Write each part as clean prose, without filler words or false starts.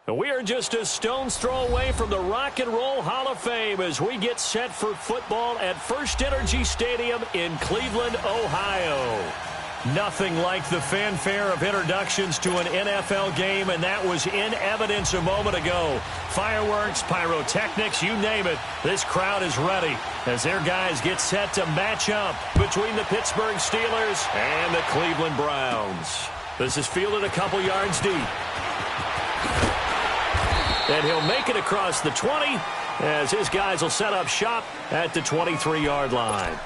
We are just a stone's throw away from the Rock and Roll Hall of Fame as we get set for football at First Energy Stadium in Cleveland, Ohio. Nothing like the fanfare of introductions to an NFL game, and that was in evidence a moment ago. Fireworks, pyrotechnics, you name it. This crowd is ready as their guys get set to match up between the Pittsburgh Steelers and the Cleveland Browns. This is fielded a couple yards deep. And he'll make it across the 20 as his guys will set up shop at the 23-yard line.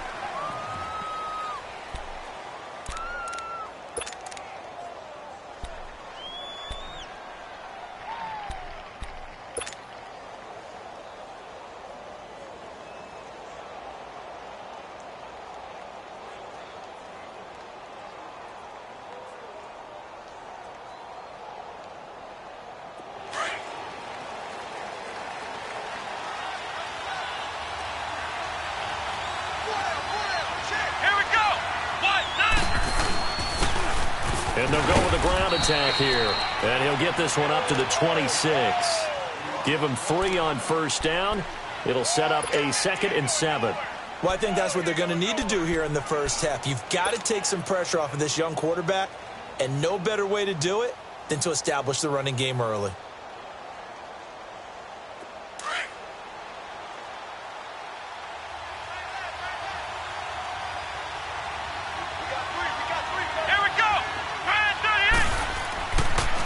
And they'll go with a ground attack here. And he'll get this one up to the 26. Give him 3 on first down. It'll set up a 2nd and 7. Well, I think that's what they're going to need to do here in the first half. You've got to take some pressure off of this young quarterback, and no better way to do it than to establish the running game early.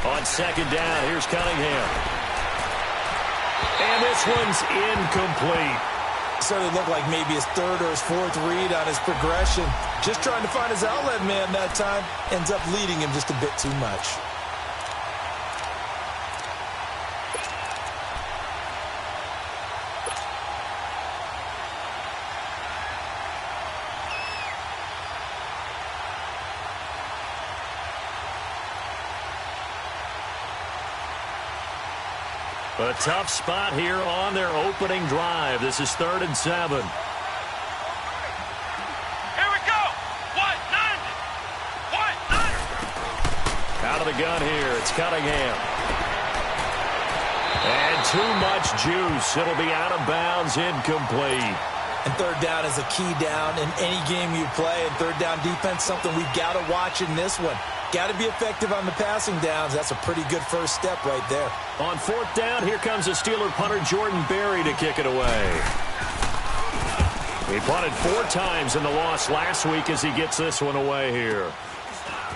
On 2nd down, here's Cunningham. And this one's incomplete. Certainly looked like maybe his 3rd or his 4th read on his progression. Just trying to find his outlet man that time. Ends up leading him just a bit too much. A tough spot here on their opening drive. This is 3rd and 7. Here we go. What? Out of the gun here. It's Cunningham. And too much juice. It'll be out of bounds, incomplete. And 3rd down is a key down in any game you play. And 3rd down defense, something we've got to watch in this one. Got to be effective on the passing downs. That's a pretty good first step right there. On 4th down, here comes the Steeler punter Jordan Berry to kick it away. He punted 4 times in the loss last week as he gets this one away here.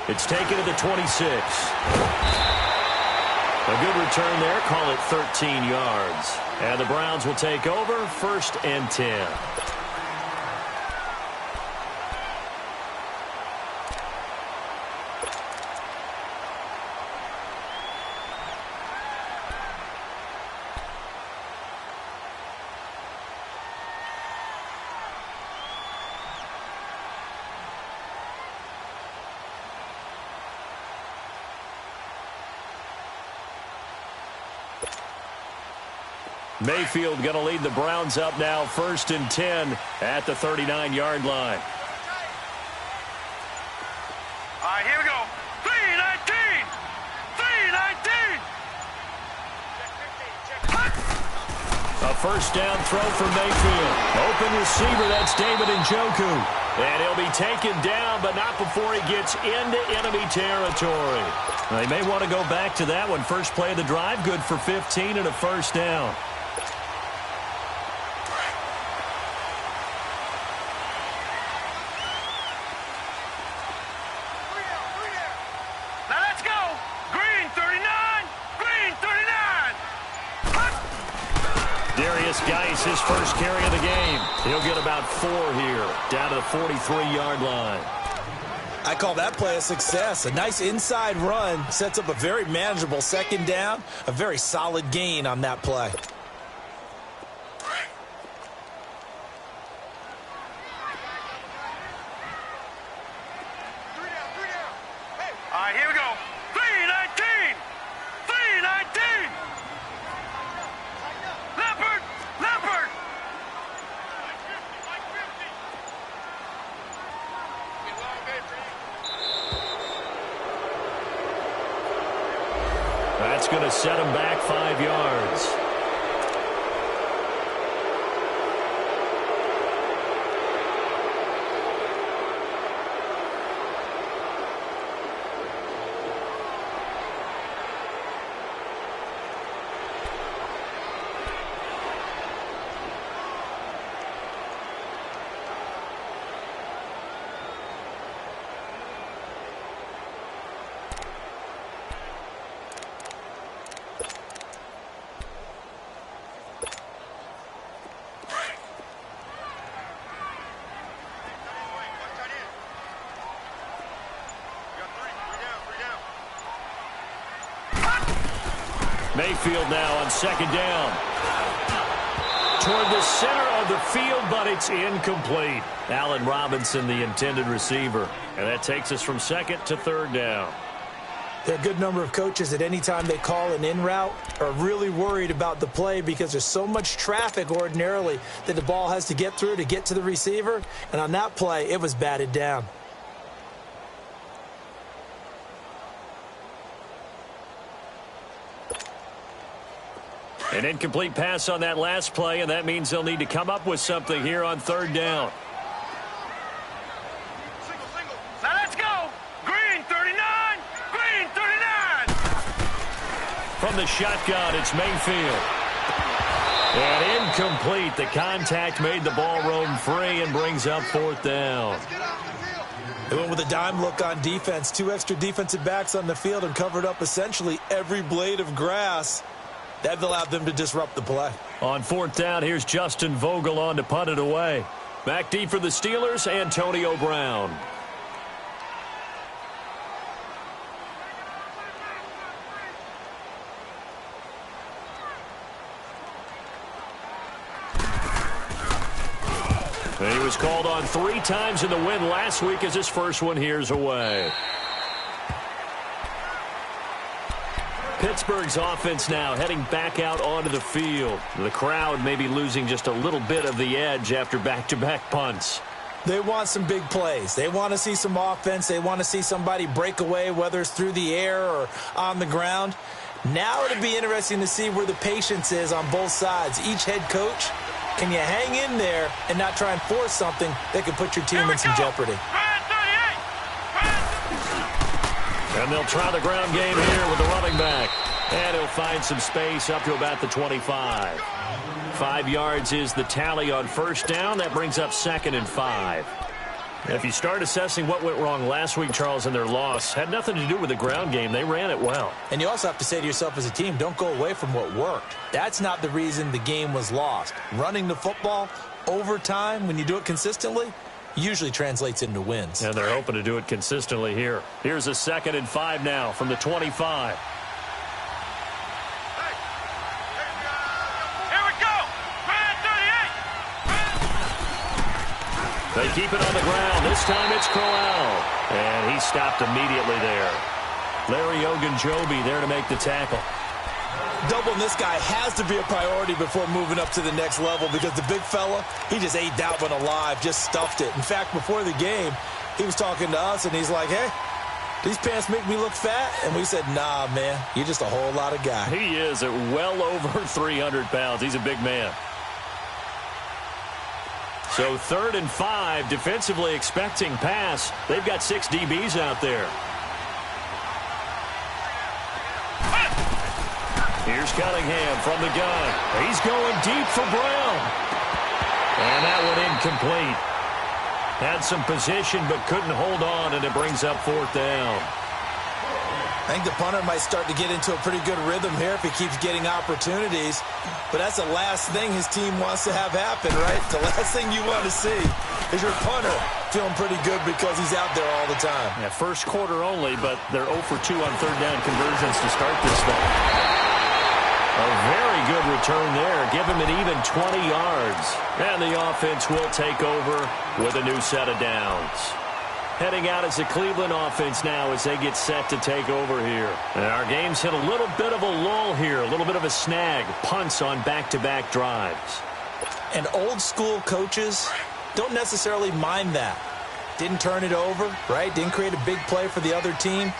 It's taken to the 26. A good return there. Call it 13 yards. And the Browns will take over 1st and 10. Mayfield going to lead the Browns up now, 1st and 10 at the 39-yard line. All right, here we go. 319. A 1st down throw for Mayfield. Open receiver, that's David Njoku. And he'll be taken down, but not before he gets into enemy territory. They may want to go back to that one. First play of the drive, good for 15 and a 1st down. Geis, his first carry of the game. He'll get about 4 here, down to the 43-yard line. I call that play a success. A nice inside run sets up a very manageable 2nd down. A very solid gain on that play. All right, here we go. 319. Leopard. That's going to set him back 5 yards. Mayfield now on second down. Toward the center of the field, but it's incomplete. Allen Robinson, the intended receiver. And that takes us from second to third down. There are a good number of coaches that any time they call an in route are really worried about the play because there's so much traffic ordinarily that the ball has to get through to get to the receiver. And on that play, it was batted down. An incomplete pass on that last play, and that means they'll need to come up with something here on third down. Now let's go. Green 39. Green 39. From the shotgun, it's Mayfield. And incomplete. The contact made the ball roam free and brings up fourth down. They went with a dime look on defense. 2 extra defensive backs on the field and covered up essentially every blade of grass. That allowed them to disrupt the play. On fourth down, here's Justin Vogel on to punt it away. Back deep for the Steelers, Antonio Brown. He was called on 3 times in the win last week as his first one here's away. Pittsburgh's offense now heading back out onto the field. The crowd may be losing just a little bit of the edge after back-to-back punts. They want some big plays. They want to see some offense. They want to see somebody break away, whether it's through the air or on the ground. Now it'll be interesting to see where the patience is on both sides. Each head coach, can you hang in there and not try and force something that could put your team in some jeopardy? And they'll try the ground game here with the running back. And he'll find some space up to about the 25. 5 yards is the tally on first down. That brings up 2nd and 5. If you start assessing what went wrong last week, Charles, in their loss, had nothing to do with the ground game. They ran it well. And you also have to say to yourself as a team, don't go away from what worked. That's not the reason the game was lost. Running the football over time, when you do it consistently, usually translates into wins. And they're hoping to do it consistently here. Here's a 2nd and 5 now from the 25. Here we go. Green 38. They keep it on the ground. This time it's Crowell. And he stopped immediately there. Larry Ogunjobi there to make the tackle. Doubling this guy has to be a priority before moving up to the next level because the big fella, he just ate that one alive, just stuffed it. In fact, before the game, he was talking to us, and he's like, hey, these pants make me look fat? And we said, nah, man, you're just a whole lot of guy. He is at well over 300 pounds. He's a big man. So 3rd and 5, defensively expecting pass. They've got 6 DBs out there. Here's Cunningham from the gun. He's going deep for Brown. And that one incomplete. Had some position but couldn't hold on, and it brings up 4th down. I think the punter might start to get into a pretty good rhythm here if he keeps getting opportunities. But that's the last thing his team wants to have happen, right? The last thing you want to see is your punter feeling pretty good because he's out there all the time. Yeah, first quarter only, but they're 0 for 2 on 3rd down conversions to start this thing. A very good return there. Give him an even 20 yards. And the offense will take over with a new set of downs. Heading out as the Cleveland offense now as they get set to take over here. And our game's hit a little bit of a lull here, a little bit of a snag. Punts on back-to-back drives. And old school coaches don't necessarily mind that. Didn't turn it over, right? Didn't create a big play for the other team.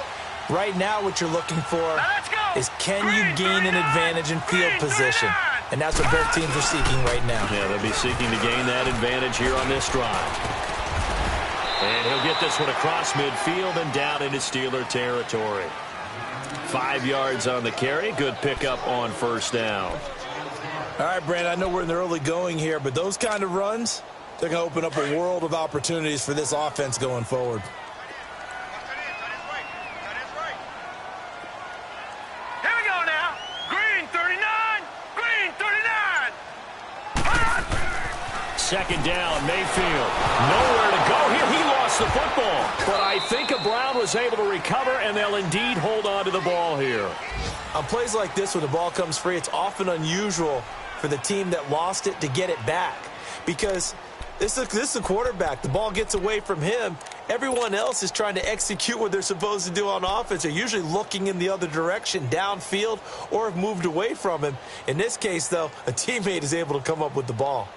Right now what you're looking for Now let's go. is can you gain an advantage in field position? And that's what both teams are seeking right now. Yeah, they'll be seeking to gain that advantage here on this drive. And he'll get this one across midfield and down into Steeler territory. 5 yards on the carry. Good pickup on first down. All right, Brandon, I know we're in the early going here, but those kind of runs, they're going to open up a world of opportunities for this offense going forward. Here we go now. Green 39. Green 39. Second down, Mayfield. Nowhere to go here. He lost the football. But I think Brown was able to recover, and they'll indeed hold on to the ball here. On plays like this, when the ball comes free, it's often unusual for the team that lost it to get it back. Because this is the quarterback. The ball gets away from him. Everyone else is trying to execute what they're supposed to do on offense. They're usually looking in the other direction, downfield, or have moved away from him. In this case, though, a teammate is able to come up with the ball.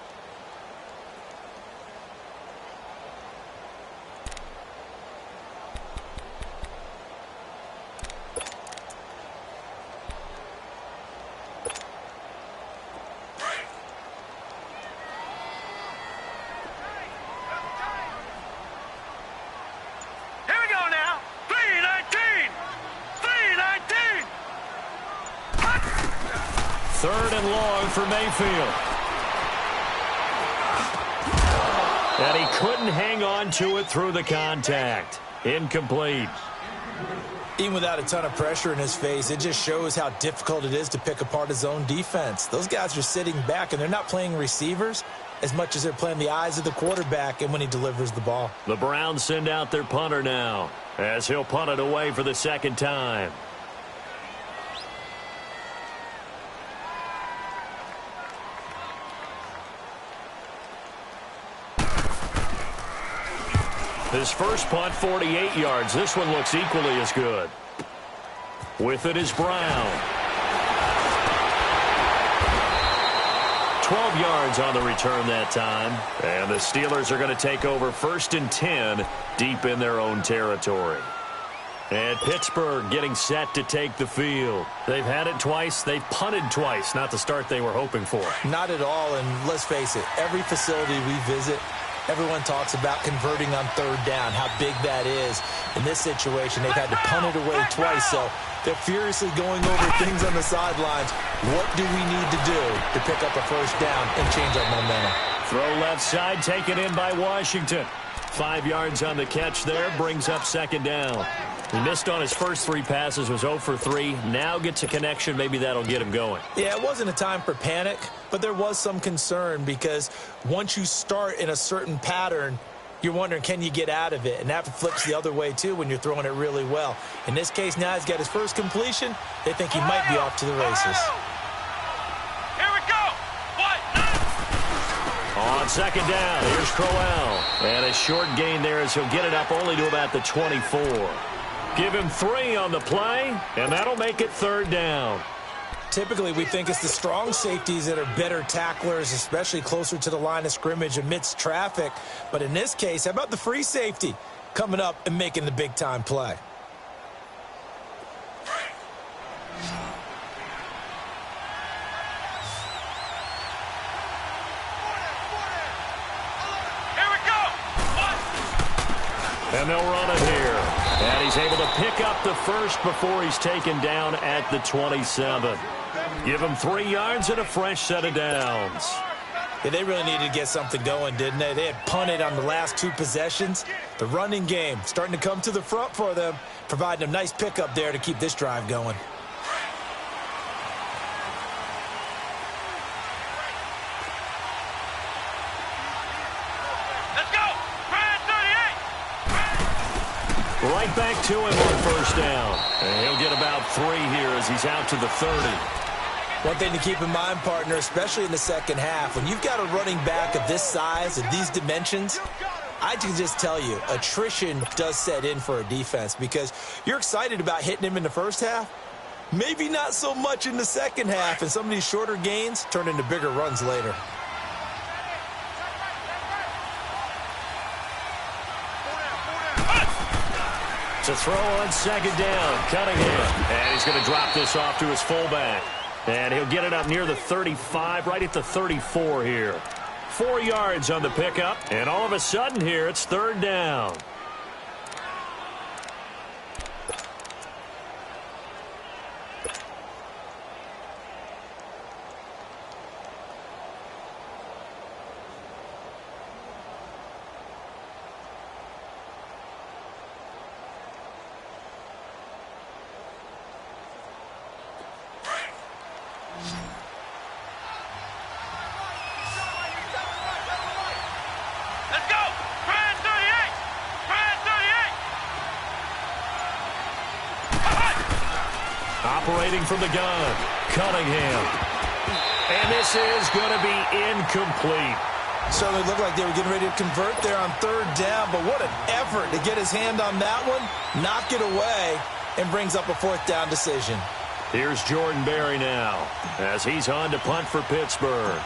Third and long for Mayfield. And he couldn't hang on to it through the contact. Incomplete. Even without a ton of pressure in his face, it just shows how difficult it is to pick apart his own defense. Those guys are sitting back, and they're not playing receivers as much as they're playing the eyes of the quarterback and when he delivers the ball. The Browns send out their punter now, as he'll punt it away for the second time. His first punt, 48 yards. This one looks equally as good. With it is Brown. 12 yards on the return that time. And the Steelers are going to take over 1st and 10 deep in their own territory. And Pittsburgh getting set to take the field. They've had it twice. They've punted twice. Not the start they were hoping for. Not at all. And let's face it, every facility we visit, everyone talks about converting on third down, how big that is. In this situation, they've had to punt it away twice, so they're furiously going over things on the sidelines. What do we need to do to pick up a first down and change our momentum? Throw left side, taken in by Washington. 5 yards on the catch there, brings up second down. He missed on his first 3 passes, was 0 for 3. Now gets a connection. Maybe that'll get him going. Yeah, it wasn't a time for panic, but there was some concern because once you start in a certain pattern, you're wondering, can you get out of it? And that flips the other way, too, when you're throwing it really well. In this case, now he's got his first completion. They think he might be off to the races. Here we go. On second down, here's Crowell. And a short gain there as he'll get it up only to about the 24. Give him 3 on the play, and that'll make it third down. Typically, we think it's the strong safeties that are better tacklers, especially closer to the line of scrimmage amidst traffic. But in this case, how about the free safety coming up and making the big-time play? And they'll run it here. And he's able to pick up the first before he's taken down at the 27. Give him 3 yards and a fresh set of downs. Yeah, they really needed to get something going, didn't they? They had punted on the last 2 possessions. The running game starting to come to the front for them, providing a nice pickup there to keep this drive going. Right back to him on first down. And he'll get about 3 here as he's out to the 30. One thing to keep in mind, partner, especially in the second half, when you've got a running back of this size, of these dimensions, I can just tell you, attrition does set in for a defense because you're excited about hitting him in the first half. Maybe not so much in the second half, and some of these shorter gains turn into bigger runs later. It's a The throw on second down. Cunningham. And he's going to drop this off to his fullback. And he'll get it up near the 35, right at the 34 here. 4 yards on the pickup. And all of a sudden here, it's third down. Let's go! Grand 38! Grand 38! Operating from the gun, Cunningham. And this is going to be incomplete. Certainly looked like they were getting ready to convert there on third down, but what an effort to get his hand on that one, knock it away, and brings up a fourth down decision. Here's Jordan Berry now as he's on to punt for Pittsburgh.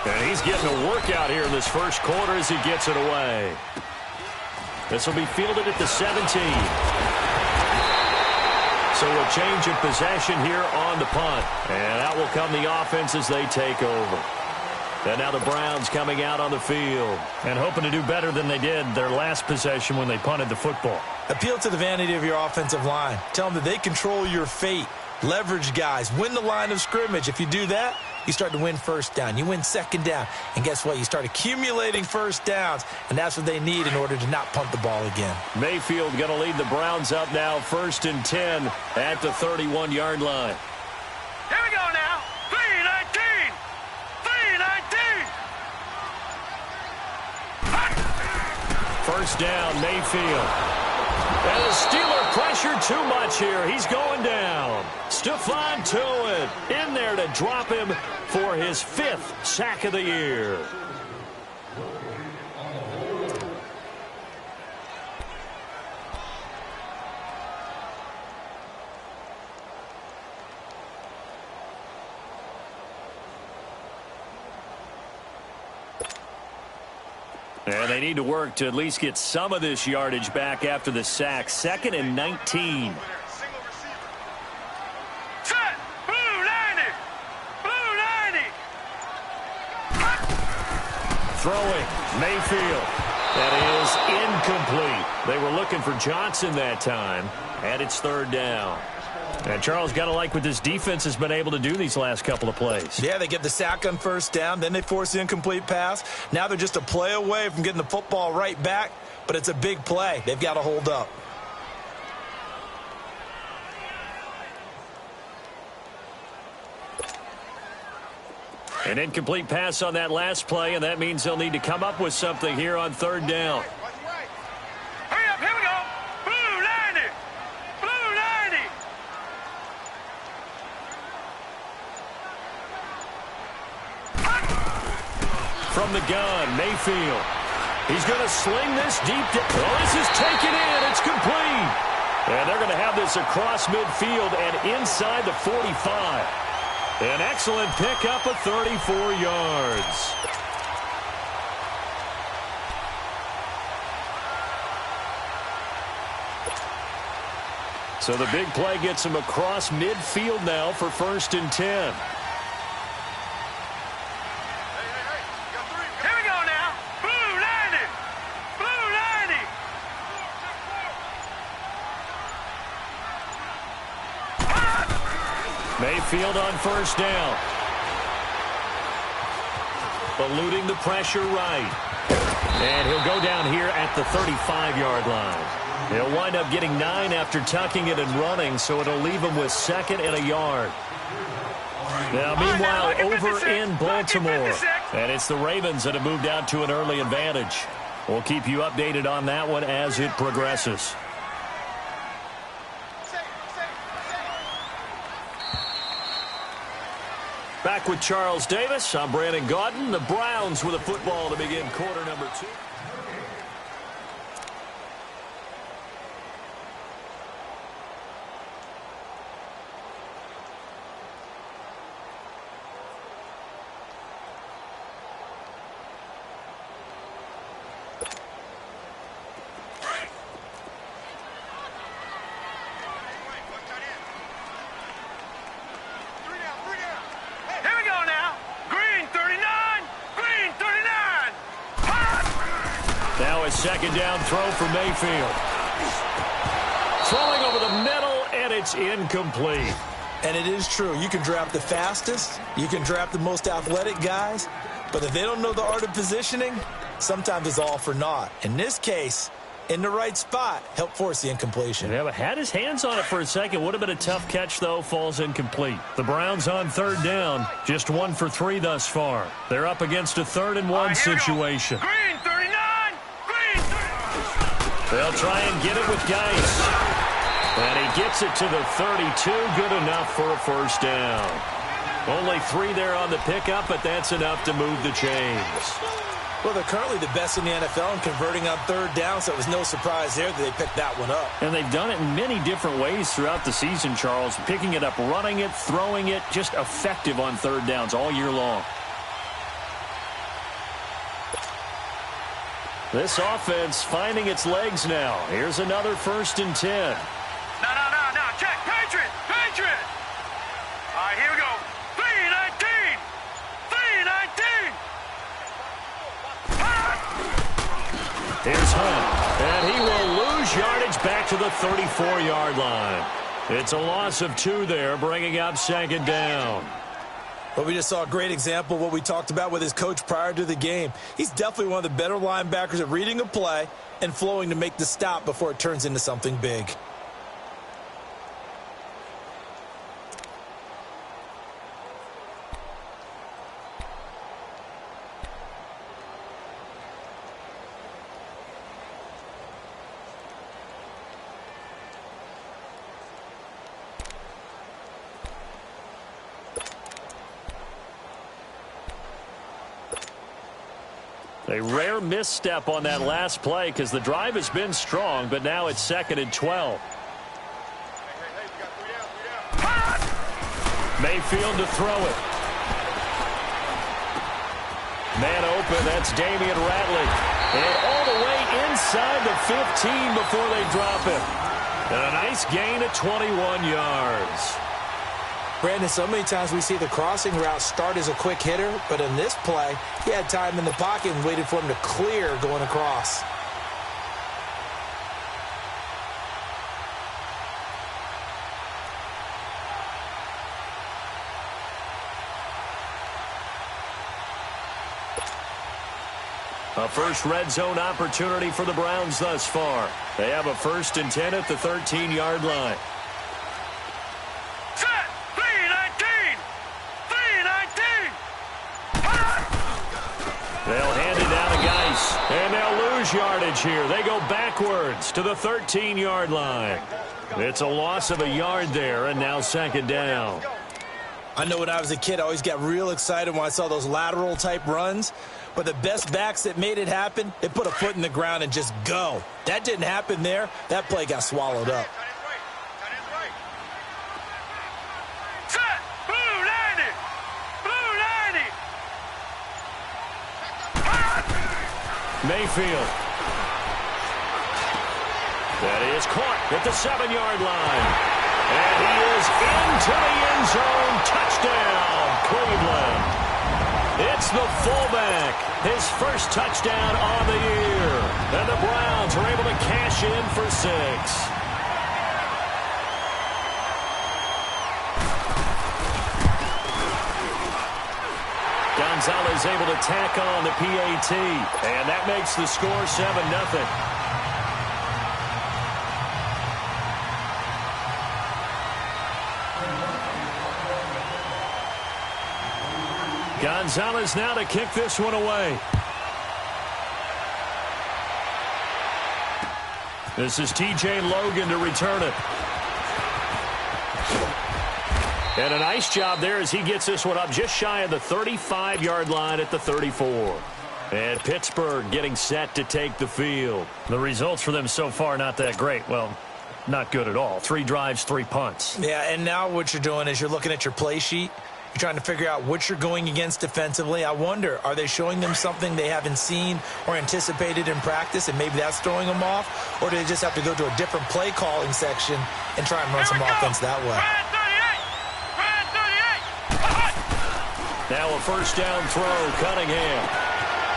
And he's getting a workout here in this first quarter as he gets it away. This will be fielded at the 17. So a change of possession here on the punt. And out will come the offense as they take over. And now the Browns coming out on the field and hoping to do better than they did their last possession when they punted the football. Appeal to the vanity of your offensive line. Tell them that they control your fate. Leverage guys. Win the line of scrimmage. If you do that, you start to win first down. You win second down. And guess what? You start accumulating first downs. And that's what they need in order to not punt the ball again. Mayfield going to lead the Browns up now, 1st and 10 at the 31-yard line. Here we go now. 3-19! 3-19! First down, Mayfield. And the Steeler pressure too much here. He's going down. Stephon Tuitt in there to drop him for his 5th sack of the year. And they need to work to at least get some of this yardage back after the sack. 2nd and 19. Set! Blue 90! Blue 90! Throwing, Mayfield. That is incomplete. They were looking for Johnson that time, and it's third down. And Charles, got to like what this defense has been able to do these last couple of plays. Yeah, they get the sack on first down, then they force the incomplete pass. Now they're just a play away from getting the football right back, but it's a big play. They've got to hold up. An incomplete pass on that last play, and that means they'll need to come up with something here on third down. Hurry up, here we go! Blue 90! Blue 90! From the gun, Mayfield. He's going to sling this deep. Oh, this is taken in. It's complete. And they're going to have this across midfield and inside the 45. An excellent pickup of 34 yards. So the big play gets him across midfield now for 1st and 10. Here we go now! Blue 90! Blue 90! Mayfield on first down. Eluding the pressure right. And he'll go down here at the 35-yard line. He'll wind up getting 9 after tucking it and running, so it'll leave him with 2nd and a yard. Now, meanwhile, over in Baltimore, and it's the Ravens that have moved out to an early advantage. We'll keep you updated on that one as it progresses. Back with Charles Davis. I'm Brandon Gaudin. The Browns with a football to begin quarter number 2. second down throw for Mayfield. Throwing over the middle, and it's incomplete. And it is true. You can draft the fastest. You can draft the most athletic guys. But if they don't know the art of positioning, sometimes it's all for naught. In this case, in the right spot, helped force the incompletion. Yeah, but had his hands on it for a second. Would have been a tough catch, though. Falls incomplete. The Browns on third down. Just 1 for 3 thus far. They're up against a 3rd and 1 situation. Green 39. Green 39. They'll try and get it with Geis. And he gets it to the 32. Good enough for a first down. Only 3 there on the pickup, but that's enough to move the chains. Well, they're currently the best in the NFL in converting on third down, so it was no surprise there that they picked that one up. And they've done it in many different ways throughout the season, Charles. Picking it up, running it, throwing it, just effective on third downs all year long. This offense finding its legs now. Here's another 1st and 10. No. Check. Patriot. All right, here we go. 3-19. 3-19. Here's Hunt. And he will lose yardage back to the 34-yard line. It's a loss of 2 there, bringing up 2nd down. Well, we just saw a great example of what we talked about with his coach prior to the game. He's definitely one of the better linebackers at reading a play and flowing to make the stop before it turns into something big. A rare misstep on that last play because the drive has been strong, but now it's 2nd and 12. Mayfield to throw it. Man open, that's Damian Ratley. And all the way inside the 15 before they drop him. And a nice gain of 21 yards. Brandon, so many times we see the crossing route start as a quick hitter, but in this play, he had time in the pocket and waited for him to clear going across. A first red zone opportunity for the Browns thus far. They have a 1st and 10 at the 13-yard line. Set. 3-19. 3-19. They'll hand it down to Geis. And they'll lose yardage here. They go backwards to the 13-yard line. It's a loss of a yard there, and now 2nd down. I know when I was a kid, I always got real excited when I saw those lateral-type runs. But the best backs that made it happen, they put a foot in the ground and just go. That didn't happen there. That play got swallowed up. Set. Blue 90. Blue 90. Mayfield. That is caught at the 7-yard line. And he is into the end zone. Touchdown, Cleveland. It's the fullback, his first touchdown on the year. And the Browns are able to cash in for 6. Gonzalez able to tack on the PAT. And that makes the score 7-0. Gonzalez now to kick this one away. This is T.J. Logan to return it. And a nice job there as he gets this one up just shy of the 35-yard line at the 34. And Pittsburgh getting set to take the field. The results for them so far not that great. Well, not good at all. 3 drives, 3 punts. Yeah, and now what you're doing is you're looking at your play sheet. You're trying to figure out what you're going against defensively. I wonder, are they showing them something they haven't seen or anticipated in practice, and maybe that's throwing them off? Or do they just have to go to a different play calling section and try and run some offense that way? Now a first down throw, Cunningham.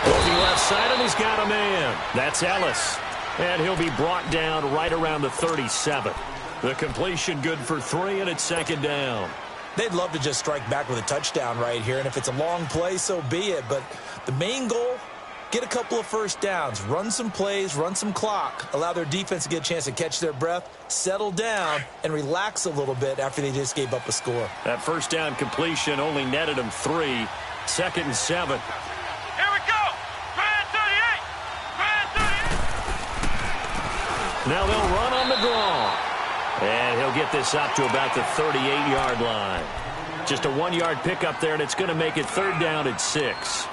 Looking left side, and he's got a man. That's Ellis. And he'll be brought down right around the 37. The completion good for 3, and it's second down. They'd love to just strike back with a touchdown right here, and if it's a long play, so be it. But the main goal, get a couple of first downs, run some plays, run some clock, allow their defense to get a chance to catch their breath, settle down, and relax a little bit after they just gave up a score. That first down completion only netted them 3. Second and 7. Here we go. Grand 38. Grand 38. Now they'll run on the draw. And he'll get this up to about the 38-yard line. Just a 1-yard pickup there, and it's going to make it third down at 6.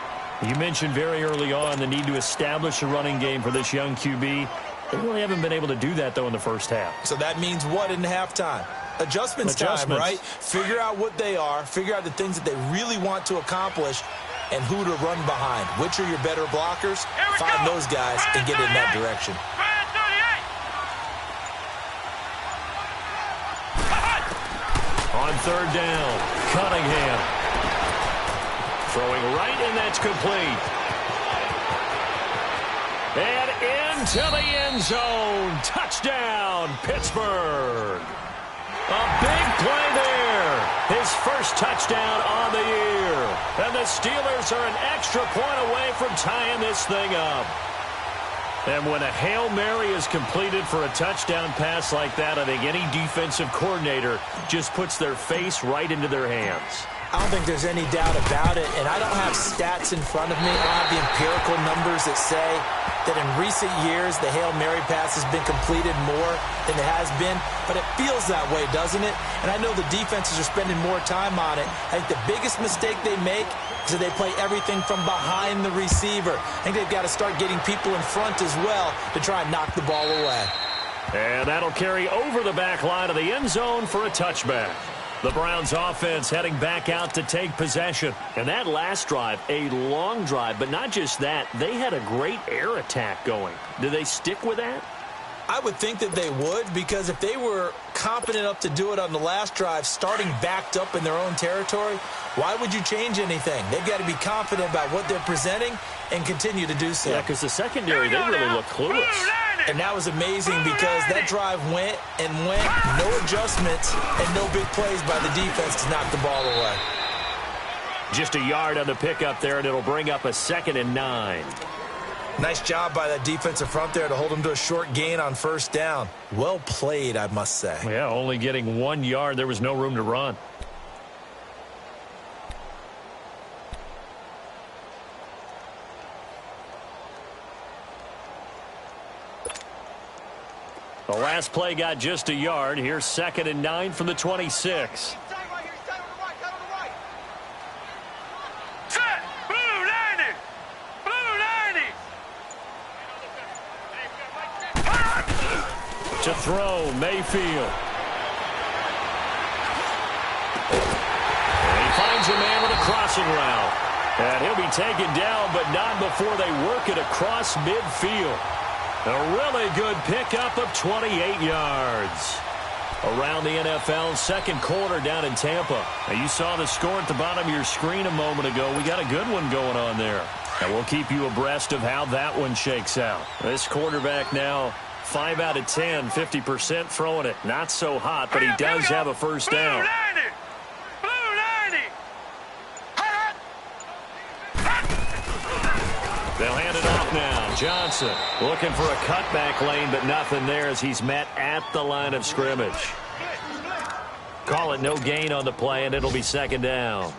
You mentioned very early on the need to establish a running game for this young QB. They really haven't been able to do that, though, in the first half. So that means what in halftime? Adjustments time, right? Figure out what they are, figure out the things that they really want to accomplish, and who to run behind. Which are your better blockers? Find those guys and get in that direction. On third down, Cunningham. Throwing right, and that's complete. And into the end zone. Touchdown, Pittsburgh. A big play there. His first touchdown on the year. And the Steelers are an extra point away from tying this thing up. And when a Hail Mary is completed for a touchdown pass like that, I think any defensive coordinator just puts their face right into their hands. I don't think there's any doubt about it, and I don't have stats in front of me. I don't have the empirical numbers that say that in recent years the Hail Mary pass has been completed more than it has been, but it feels that way, doesn't it? And I know the defenses are spending more time on it. I think the biggest mistake they make is that they play everything from behind the receiver. I think they've got to start getting people in front as well to try and knock the ball away. And that'll carry over the back line of the end zone for a touchback. The Browns offense heading back out to take possession. And that last drive, a long drive, but not just that, they had a great air attack going. Do they stick with that? I would think that they would, because if they were confident enough to do it on the last drive, starting backed up in their own territory, why would you change anything? They've got to be confident about what they're presenting and continue to do so. Yeah, because the secondary, they really look clueless. And that was amazing because that drive went and went, no adjustments and no big plays by the defense to knock the ball away. Just a yard on the pickup there, and it'll bring up a 2nd and 9. Nice job by that defensive front there to hold them to a short gain on first down. Well played, I must say. Yeah, only getting 1 yard. There was no room to run. The last play got just a yard. Here's 2nd and 9 from the 26. To throw, Mayfield. And he finds a man with a crossing route. And he'll be taken down, but not before they work it across midfield. A really good pickup of 28 yards. Around the NFL, second quarter down in Tampa. Now, you saw the score at the bottom of your screen a moment ago. We got a good one going on there. And we'll keep you abreast of how that one shakes out. This quarterback now, 5 out of 10, 50% throwing it. Not so hot, but he does have a first down. They'll hand it off now. Johnson looking for a cutback lane, but nothing there as he's met at the line of scrimmage. Call it no gain on the play, and it'll be second down.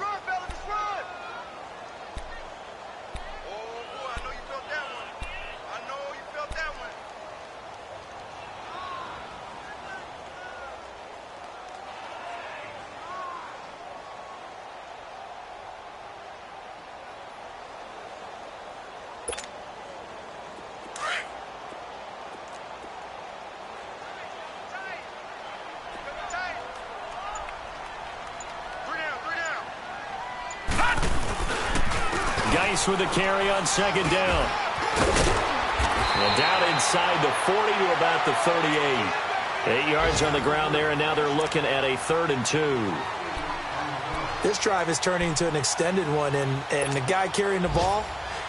Geis with the carry on second down. And down inside the 40 to about the 38. 8 yards on the ground there, and now they're looking at a 3rd and 2. This drive is turning into an extended one, and the guy carrying the ball,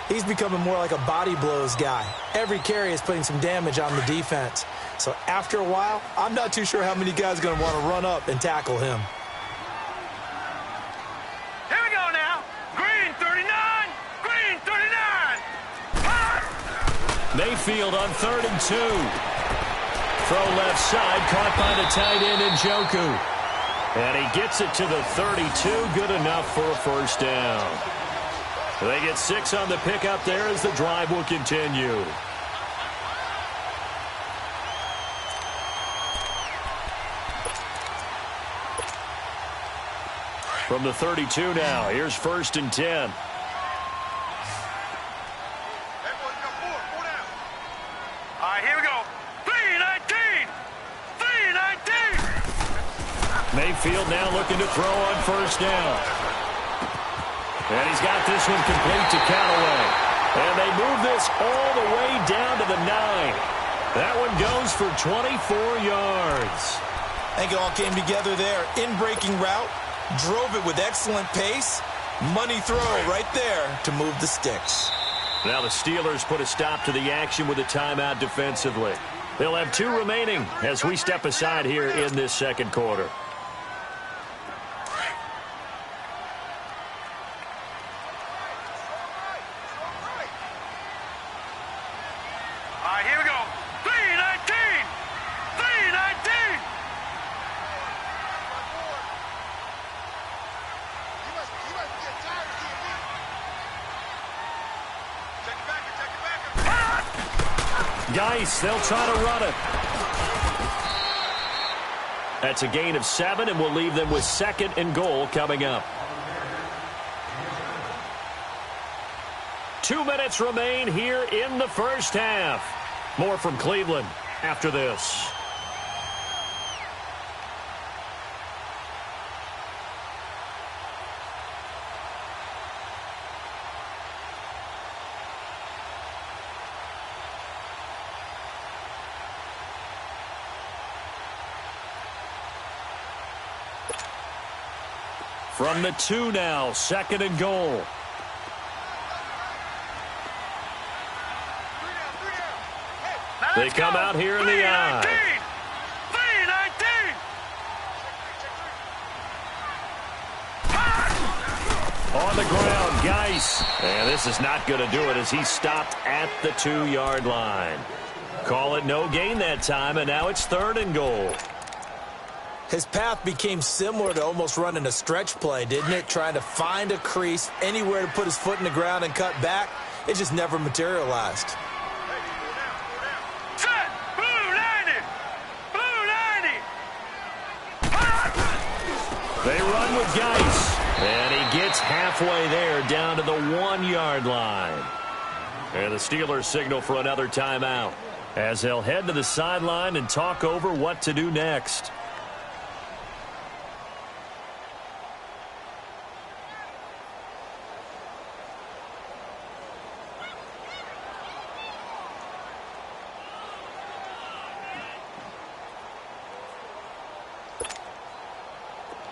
He's becoming more like a body blows guy. Every carry is putting some damage on the defense. So after a while, I'm not too sure how many guys are going to want to run up and tackle him. Here we go now. Green 39. Green 39. Mayfield on 3rd and 2. Throw left side, caught by the tight end Njoku. And he gets it to the 32. Good enough for a first down. They get 6 on the pickup there as the drive will continue. From the 32 now, here's 1st and 10. All right, here we go. 3-19. 3-19. Mayfield now looking to throw on first down. And he's got this one complete to Callaway. And they move this all the way down to the 9. That one goes for 24 yards. I think it all came together there. In-breaking route, drove it with excellent pace. Money throw right there to move the sticks. Now the Steelers put a stop to the action with a timeout defensively. They'll have 2 remaining as we step aside here in this second quarter. All right, here we go. 3-19. 3-19. Geis, they'll try to run it. That's a gain of 7, and we'll leave them with 2nd and goal coming up. 2 minutes remain here in the first half. More from Cleveland after this. From the 2 now, 2nd and goal. They come out here in the I. 3-19. On the ground, Geis. And this is not going to do it as he stopped at the 2-yard line. Call it no gain that time, and now it's 3rd and goal. His path became similar to almost running a stretch play, didn't it? Trying to find a crease, anywhere to put his foot in the ground and cut back. It just never materialized. Set. Blue 90. Blue 90. They run with Geis. And he gets halfway there down to the 1-yard line. And the Steelers signal for another timeout as they'll head to the sideline and talk over what to do next.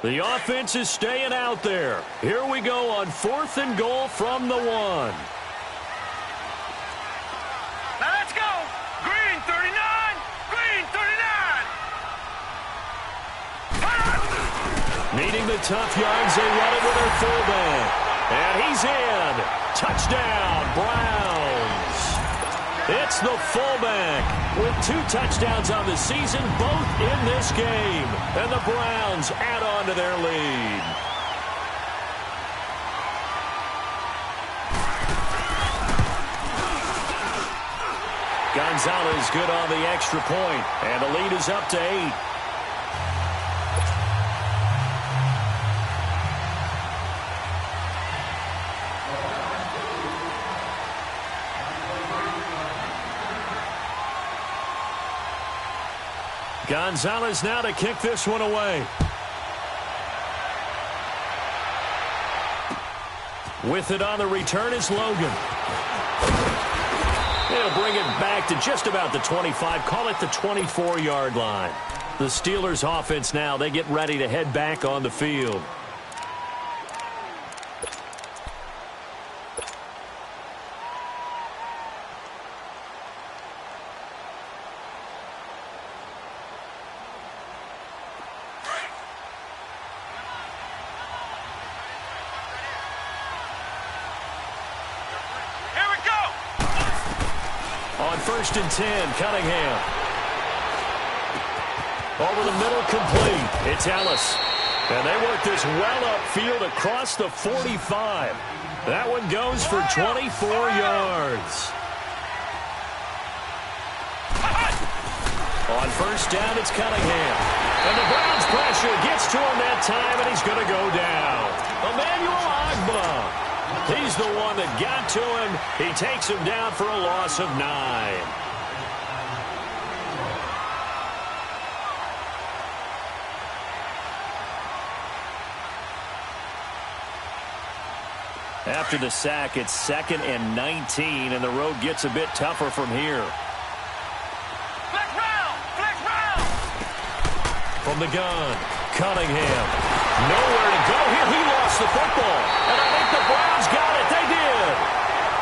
The offense is staying out there. Here we go on 4th and goal from the 1. Now let's go. Green 39. Green 39. Needing the tough yards, they run it with their fullback. And he's in. Touchdown, Browns. It's the fullback with 2 touchdowns on the season, both in this game. And the Browns add on to their lead. Gonzalez good on the extra point, and the lead is up to 8. Gonzalez now to kick this one away. With it on the return is Logan. They'll bring it back to just about the 25, call it the 24-yard line. The Steelers offense now, they get ready to head back on the field. first and 10. Cunningham. Over the middle, complete. It's Ellis. And they work this well upfield across the 45. That one goes for 24 yards. On first down, it's Cunningham. And the Browns pressure gets to him that time, and he's going to go down. Emmanuel Ogbah. He's the one that got to him. He takes him down for a loss of 9. After the sack, it's 2nd and 19, and the road gets a bit tougher from here. Flex round! Flex round! From the gun, Cunningham. Nowhere to go here. He lost the football. And I think the Browns got it. They did.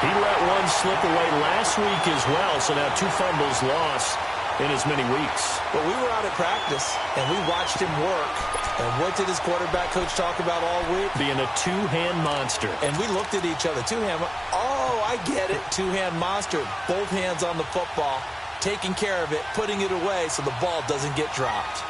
He let one slip away last week as well, so now 2 fumbles lost in as many weeks. Well, we were out at practice, and we watched him work. And what did his quarterback coach talk about all week? Being a two-hand monster. And we looked at each other. Two-hand. Oh, I get it. Two-hand monster. Both hands on the football, taking care of it, putting it away so the ball doesn't get dropped.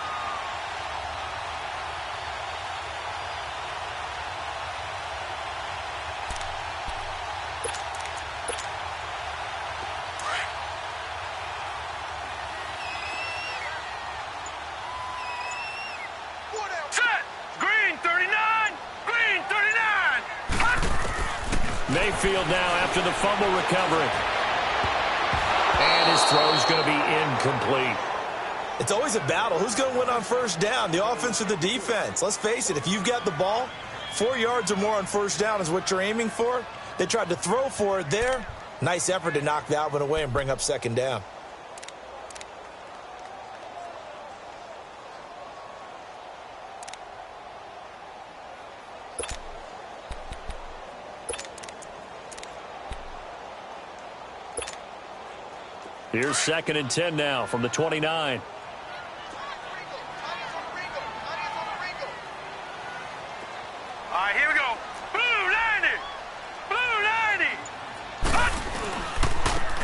Mayfield now after the fumble recovery. And his throw's going to be incomplete. It's always a battle. Who's going to win on first down, the offense or the defense? Let's face it, if you've got the ball, 4 yards or more on first down is what you're aiming for. They tried to throw for it there. Nice effort to knock that one away and bring up 2nd down. Here's 2nd and 10 now from the 29. All right, here we go. Blue 90! Blue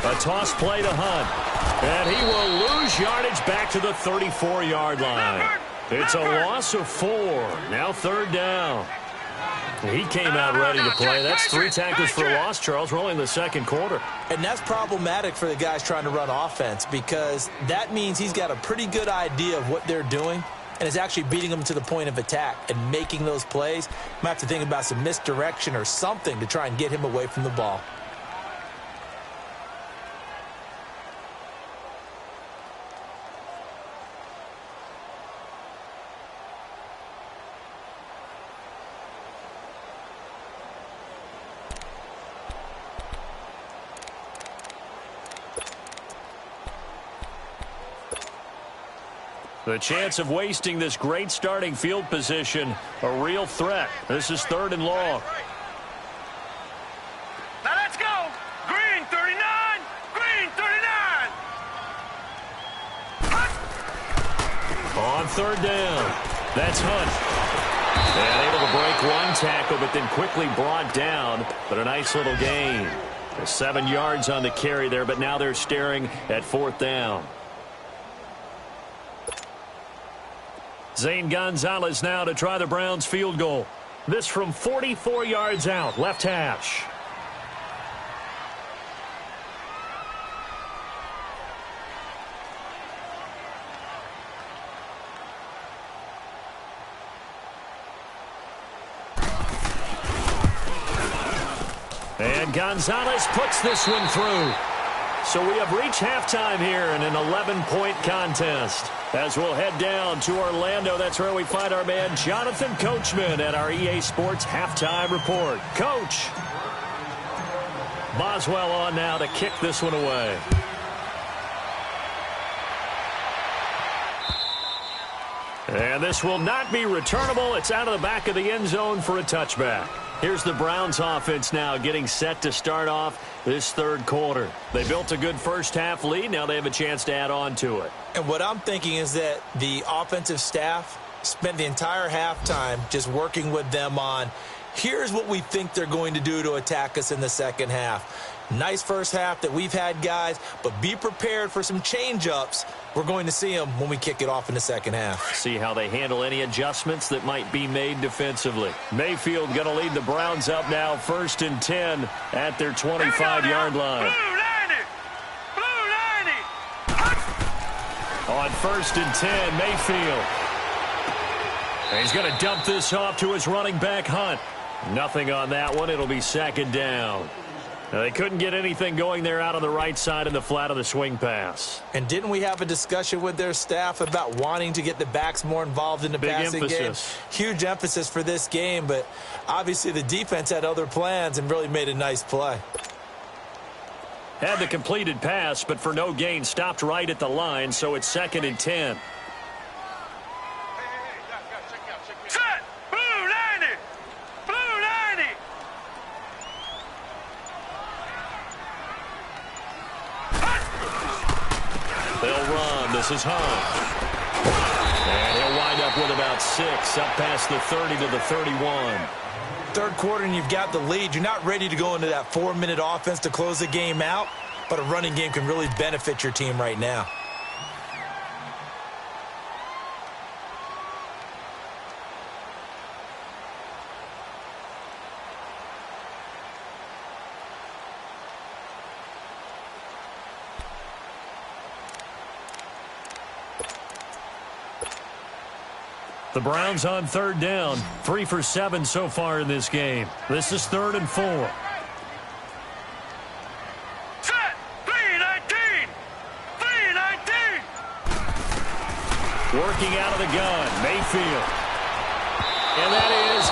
90! A toss play to Hunt. And he will lose yardage back to the 34-yard line. It's a loss of 4. Now 3rd down. He came out ready to play. That's 3 tackles for loss, Charles. We're only in the 2nd quarter. And that's problematic for the guys trying to run offense because that means he's got a pretty good idea of what they're doing and is actually beating them to the point of attack and making those plays. Might have to think about some misdirection or something to try and get him away from the ball. The chance of wasting this great starting field position, a real threat. This is 3rd and long. Now let's go. Green 39. Green 39. Hunt. On 3rd down. That's Hunt. And able to break one tackle, but then quickly brought down. But a nice little gain. 7 yards on the carry there, but now they're staring at 4th down. Zane Gonzalez now to try the Browns field goal. This from 44 yards out, left hash. And Gonzalez puts this one through. So we have reached halftime here in an 11-point contest. As we'll head down to Orlando, that's where we find our man Jonathan Coachman at our EA Sports Halftime Report. Coach. Boswell on now to kick this one away. And this will not be returnable. It's out of the back of the end zone for a touchback. Here's the Browns offense now getting set to start off this 3rd quarter. They built a good first half lead. Now they have a chance to add on to it. And what I'm thinking is that the offensive staff spent the entire halftime just working with them on, Here's what we think they're going to do to attack us in the second half. Nice first half that we've had, guys, but be prepared for some change-ups. We're going to see them when we kick it off in the second half. See how they handle any adjustments that might be made defensively. Mayfield going to lead the Browns up now, 1st and 10 at their 25-yard line. On 1st and 10, Mayfield. And he's going to dump this off to his running back, Hunt. Nothing on that one. It'll be 2nd down. Now, they couldn't get anything going there out on the right side in the flat of the swing pass. And didn't we have a discussion with their staff about wanting to get the backs more involved in the passing game? Huge emphasis for this game, but obviously the defense had other plans and really made a nice play. Had the completed pass, but for no gain, stopped right at the line, so it's 2nd and 10. Set! Blue 90! Blue 90! They'll run. This is Hunt. And he'll wind up with about 6, up past the 30 to the 31. Third quarter and you've got the lead. You're not ready to go into that 4-minute offense to close the game out, but a running game can really benefit your team right now. The Browns on 3rd down, 3 for 7 so far in this game. This is 3rd and 4. Set! 319! 319! Working out of the gun, Mayfield. And that is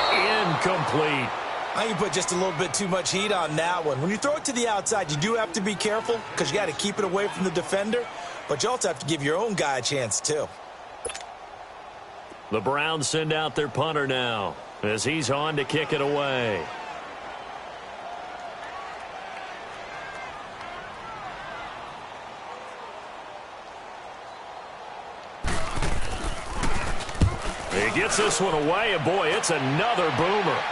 incomplete. I think you put just a little bit too much heat on that one. When you throw it to the outside, you do have to be careful because you got to keep it away from the defender, but you also have to give your own guy a chance too. The Browns send out their punter now as he's on to kick it away. He gets this one away, and boy, it's another boomer.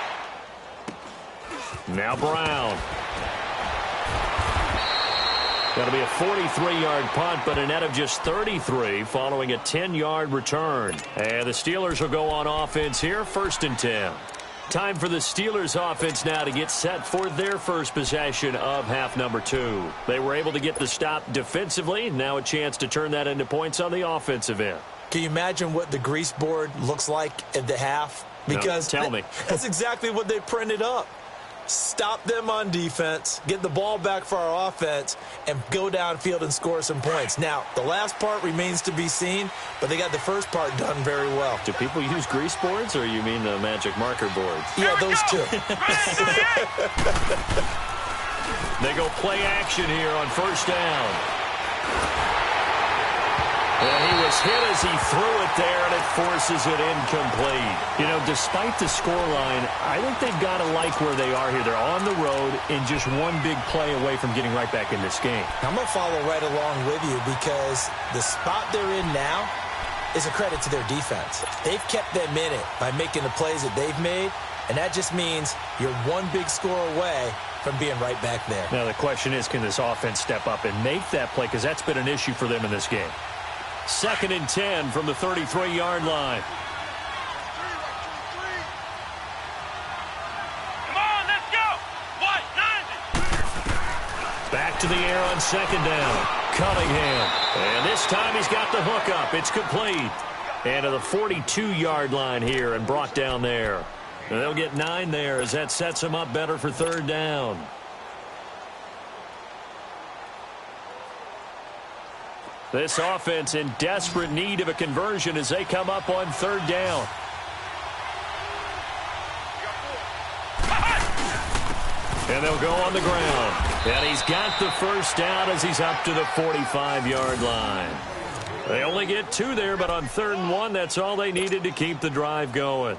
Now Brown. That'll be a 43-yard punt, but a net of just 33 following a 10-yard return. And the Steelers will go on offense here, 1st and 10. Time for the Steelers offense now to get set for their first possession of half number 2. They were able to get the stop defensively. Now a chance to turn that into points on the offensive end. Can you imagine what the grease board looks like at the half? Because no, tell me. That's exactly what they printed up. Stop them on defense, get the ball back for our offense, and go downfield and score some points. Now, the last part remains to be seen, but they got the first part done very well. Do people use grease boards, or you mean the magic marker boards? Yeah, those two. They go play action here on 1st down. And he was hit as he threw it there, and it forces it incomplete. You know, despite the scoreline, I think they've got to like where they are here. They're on the road and just one big play away from getting right back in this game. I'm going to follow right along with you because the spot they're in now is a credit to their defense. They've kept them in it by making the plays that they've made, and that just means you're one big score away from being right back there. Now, the question is, can this offense step up and make that play? Because that's been an issue for them in this game. 2nd and 10 from the 33-yard line. Come on, let's go! White 90! Back to the air on 2nd down. Cunningham. And this time he's got the hook up. It's complete. And to the 42-yard line here and brought down there. And they'll get 9 there as that sets them up better for 3rd down. This offense in desperate need of a conversion as they come up on 3rd down. And they'll go on the ground. And he's got the 1st down as he's up to the 45-yard line. They only get 2 there, but on 3rd and 1, that's all they needed to keep the drive going.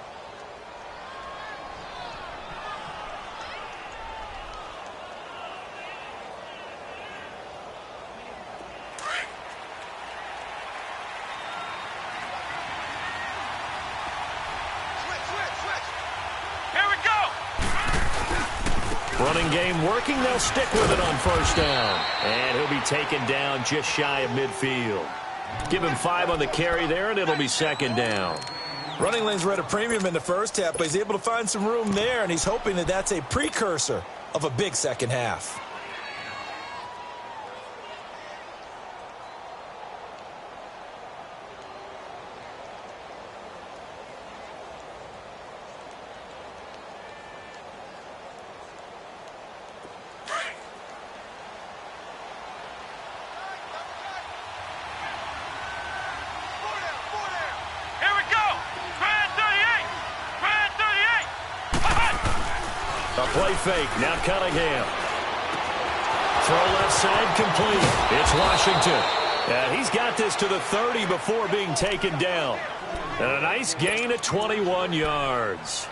Here we go! Running game working. They'll stick with it on first down. And he'll be taken down just shy of midfield. Give him 5 on the carry there, and it'll be second down. Running lanes were at a premium in the first half, but he's able to find some room there, and he's hoping that that's a precursor of a big second half. Play fake. Now Cunningham. Throw left side complete. It's Washington. And he's got this to the 30 before being taken down. And a nice gain of 21 yards.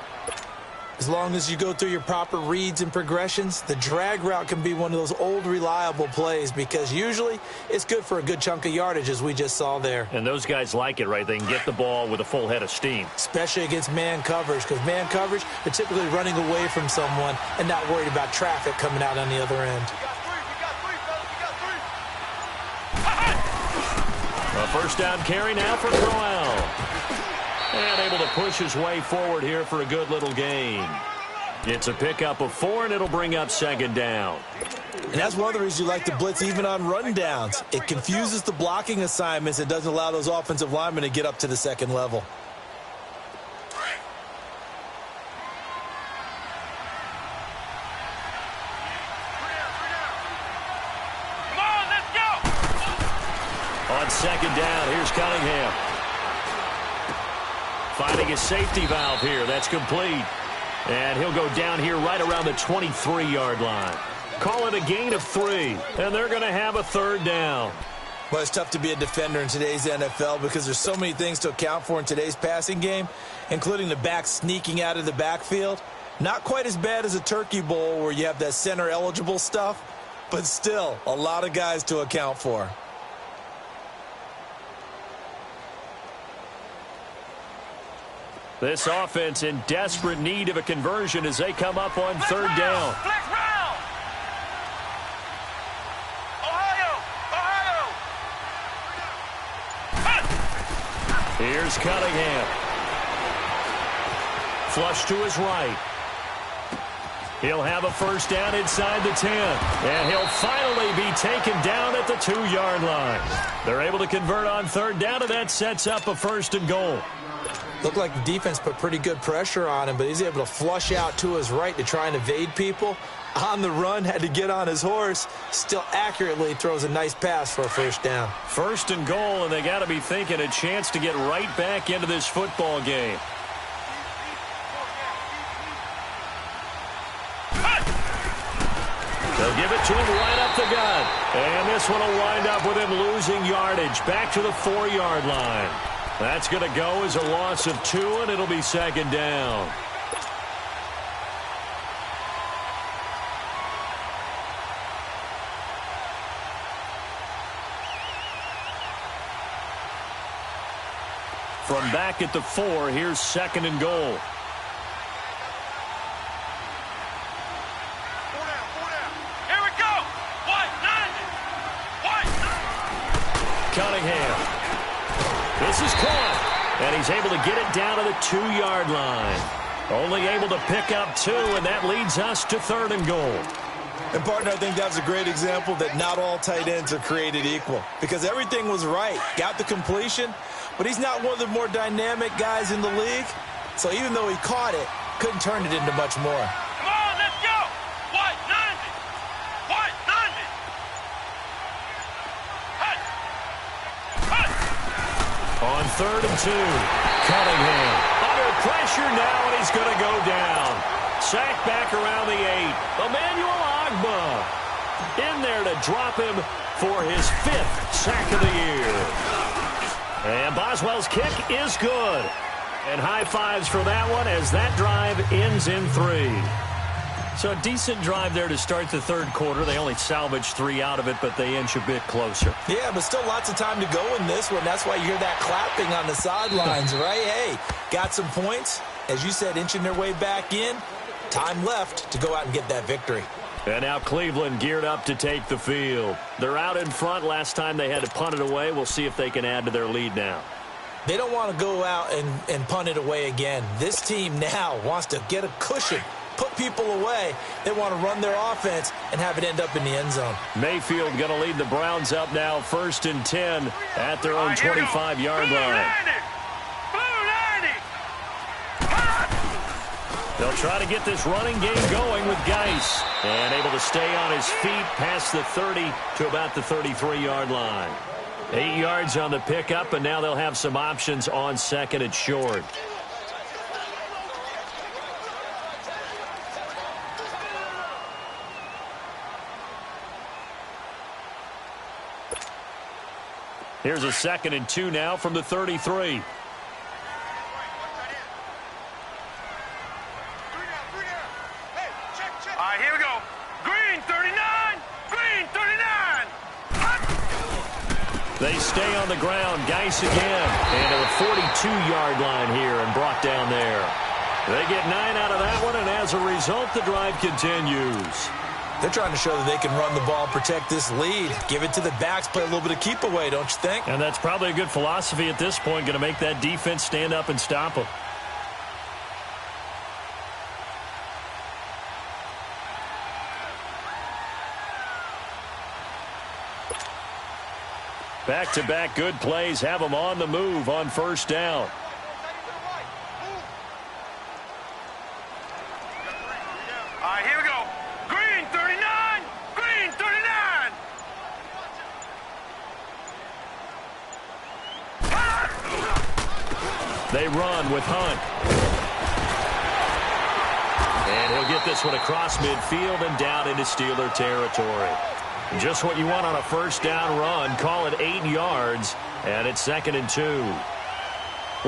As long as you go through your proper reads and progressions, the drag route can be one of those old reliable plays because usually it's good for a good chunk of yardage as we just saw there. And those guys like it, right? They can get the ball with a full head of steam. Especially against man coverage because man coverage, they're typically running away from someone and not worried about traffic coming out on the other end. A first down carry now for Crowell. And able to push his way forward here for a good little gain. It's a pickup of 4, and it'll bring up second down. And that's one of the reasons you like to blitz even on rundowns. It confuses the blocking assignments and doesn't allow those offensive linemen to get up to the second level. Come on, let's go! On second down, here's Cunningham. Finding a safety valve here. That's complete. And he'll go down here right around the 23-yard line. Call it a gain of 3. And they're going to have a third down. Well, it's tough to be a defender in today's NFL because there's so many things to account for in today's passing game, including the back sneaking out of the backfield. Not quite as bad as a turkey bowl where you have that center-eligible stuff, but still a lot of guys to account for. This offense in desperate need of a conversion as they come up on third down. Flex round! Ohio! Here's Cunningham. Flush to his right. He'll have a first down inside the 10. And he'll finally be taken down at the 2-yard line. They're able to convert on third down, and that sets up a first and goal. Looked like the defense put pretty good pressure on him, but he's able to flush out to his right to try and evade people. On the run, had to get on his horse. Still accurately throws a nice pass for a first down. First and goal, and they got to be thinking a chance to get right back into this football game. They'll give it to him right up the gut. And this one will wind up with him losing yardage back to the 4-yard line. That's going to go as a loss of 2, and it'll be second down. From back at the 4, here's second and goal. Here we go! Cunningham. This is caught, and he's able to get it down to the 2-yard line. Only able to pick up 2, and that leads us to third and goal. And, partner, I think that was a great example that not all tight ends are created equal because everything was right. Got the completion, but he's not one of the more dynamic guys in the league. So even though he caught it, couldn't turn it into much more. Come on, let's go! White 90! White 90! Hut! Hut! On third and 2, Cunningham under pressure now, and he's going to go down. Sacked back around the 8. Emmanuel Agba in there to drop him for his 5th sack of the year. And Boswell's kick is good. And high fives for that one as that drive ends in 3. So a decent drive there to start the third quarter. They only salvaged 3 out of it, but they inch a bit closer. Yeah, but still lots of time to go in this one. That's why you hear that clapping on the sidelines, right? Hey, got some points. As you said, inching their way back in. time left to go out and get that victory. And now Cleveland geared up to take the field. They're out in front. Last time they had to punt it away. We'll see if they can add to their lead now. They don't want to go out and punt it away again. This team now wants to get a cushion, put people away. They want to run their offense and have it end up in the end zone. Mayfield going to lead the Browns up now 1st and 10 at their own 25-yard line. They'll try to get this running game going with Geis. And able to stay on his feet past the 30 to about the 33-yard line. 8 yards on the pickup, and now they'll have some options on 2nd and short. Here's a 2nd and 2 now from the 33. Here we go. Green 39. Green 39. They stay on the ground. Geis again. And to the 42-yard line here and brought down there. They get 9 out of that one, and as a result, the drive continues. They're trying to show that they can run the ball, protect this lead. Give it to the backs, play a little bit of keep away, don't you think? And that's probably a good philosophy at this point, going to make that defense stand up and stop them. Back-to-back good plays have them on the move on 1st down. Here we go. Green 39. Green 39. They run with Hunt. And he'll get this one across midfield and down into Steeler territory. Just what you want on a 1st down run. Call it 8 yards, and it's 2nd and 2.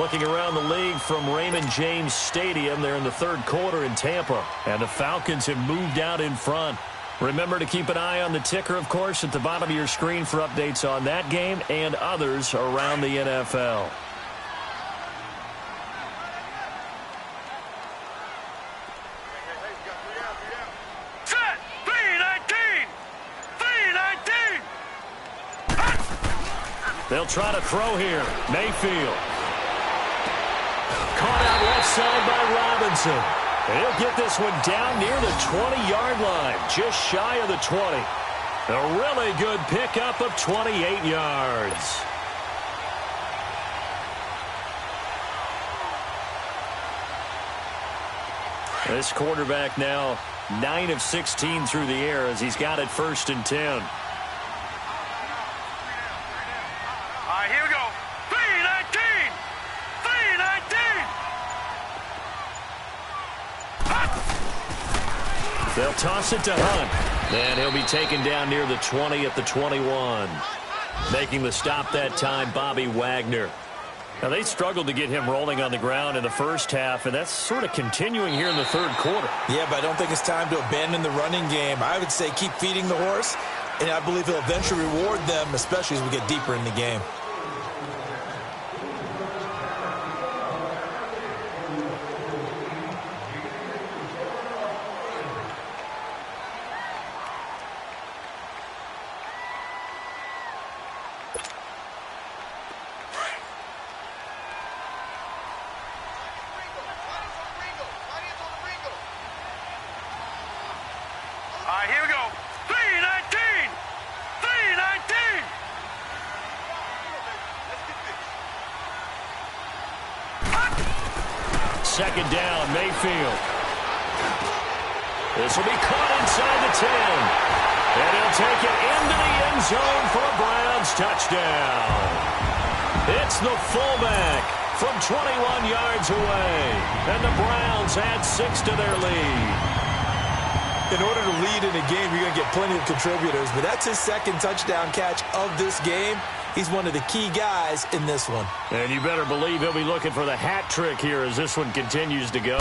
Looking around the league from Raymond James Stadium, they're in the 3rd quarter in Tampa, and the Falcons have moved out in front. Remember to keep an eye on the ticker, of course, at the bottom of your screen for updates on that game and others around the NFL. They'll try to throw here. Mayfield. Caught out left side by Robinson. And he'll get this one down near the 20-yard line, just shy of the 20. A really good pickup of 28 yards. This quarterback now 9 of 16 through the air as he's got it 1st and 10. Here we go. 319. 319. They'll toss it to Hunt. And he'll be taken down near the 20 at the 21. Making the stop that time, Bobby Wagner. Now, they struggled to get him rolling on the ground in the 1st half, and that's sort of continuing here in the 3rd quarter. Yeah, but I don't think it's time to abandon the running game. I would say keep feeding the horse, and I believe he'll eventually reward them, especially as we get deeper in the game. Here we go. 319. 319. 2nd down, Mayfield. This will be caught inside the 10. And he'll take it into the end zone for a Browns touchdown. It's the fullback from 21 yards away. And the Browns add 6 to their lead. In order to lead in a game, you're going to get plenty of contributors, but that's his 2nd touchdown catch of this game. He's one of the key guys in this one. And you better believe he'll be looking for the hat trick here as this one continues to go.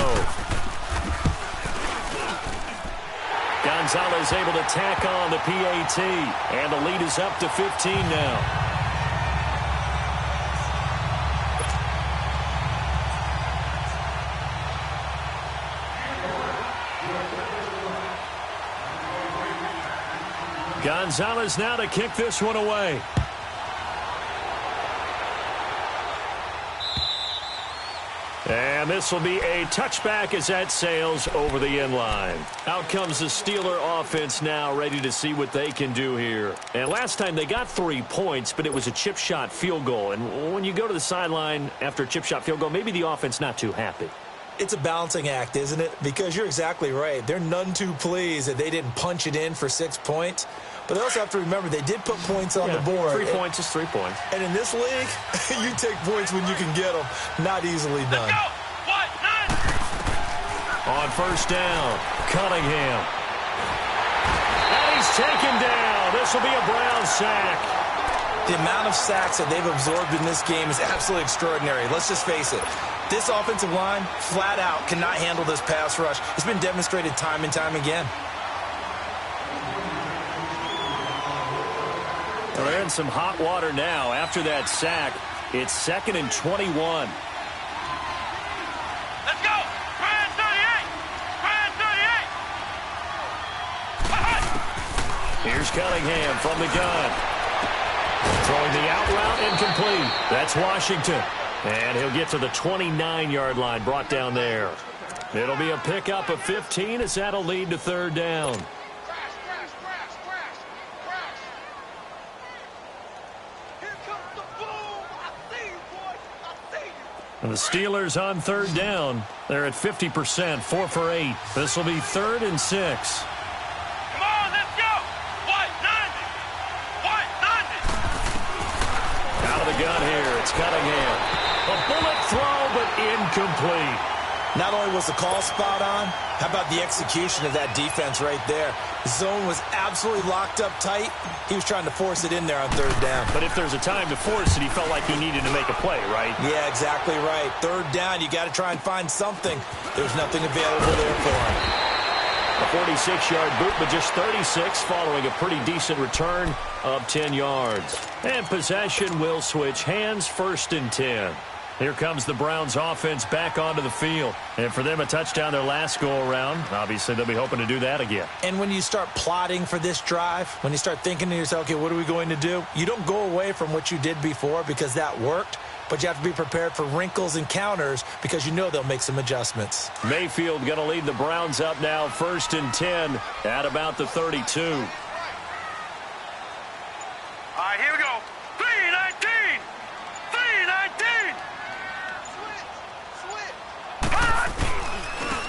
Gonzalez able to tack on the PAT, and the lead is up to 15 now. Gonzalez now to kick this one away. And this will be a touchback as that sails over the end line. Out comes the Steeler offense now, ready to see what they can do here. And last time they got 3 points, but it was a chip shot field goal. And when you go to the sideline after a chip shot field goal, maybe the offense not too happy. It's a balancing act, isn't it? Because you're exactly right. They're none too pleased that they didn't punch it in for 6 points. But they also have to remember they did put points on the board. 3 points is 3 points. And in this league, you take points when you can get them. Not easily done. Let's go. What? None. On first down, Cunningham. And he's taken down. This will be a Brown sack. The amount of sacks that they've absorbed in this game is absolutely extraordinary. Let's just face it. This offensive line, flat out, cannot handle this pass rush. It's been demonstrated time and time again. Well, they're in some hot water now. After that sack, it's 2nd and 21. Let's go. Brand 38. Brand 38. Here's Cunningham from the gun. Throwing the out route, incomplete. That's Washington. And he'll get to the 29-yard line, brought down there. It'll be a pickup of 15 as that'll lead to 3rd down. And the Steelers on 3rd down. They're at 50%, 4 for 8. This will be 3rd and 6. Come on, let's go. What? None. What? None. Out of the gun here, it's Cunningham. A bullet throw, but incomplete. Not only was the call spot on, how about the execution of that defense right there? The zone was absolutely locked up tight. He was trying to force it in there on 3rd down. But if there's a time to force it, he felt like he needed to make a play, right? Yeah, exactly right. 3rd down, you got to try and find something. There's nothing available there for him. A 46-yard boot, but just 36 following a pretty decent return of 10 yards. And possession will switch hands, 1st and 10. Here comes the Browns offense back onto the field. And for them, a touchdown their last go-around. Obviously, they'll be hoping to do that again. And when you start plotting for this drive, when you start thinking to yourself, okay, what are we going to do? You don't go away from what you did before because that worked, but you have to be prepared for wrinkles and counters because you know they'll make some adjustments. Mayfield going to lead the Browns up now, 1st and 10 at about the 32. All right, here we go. 319. 319.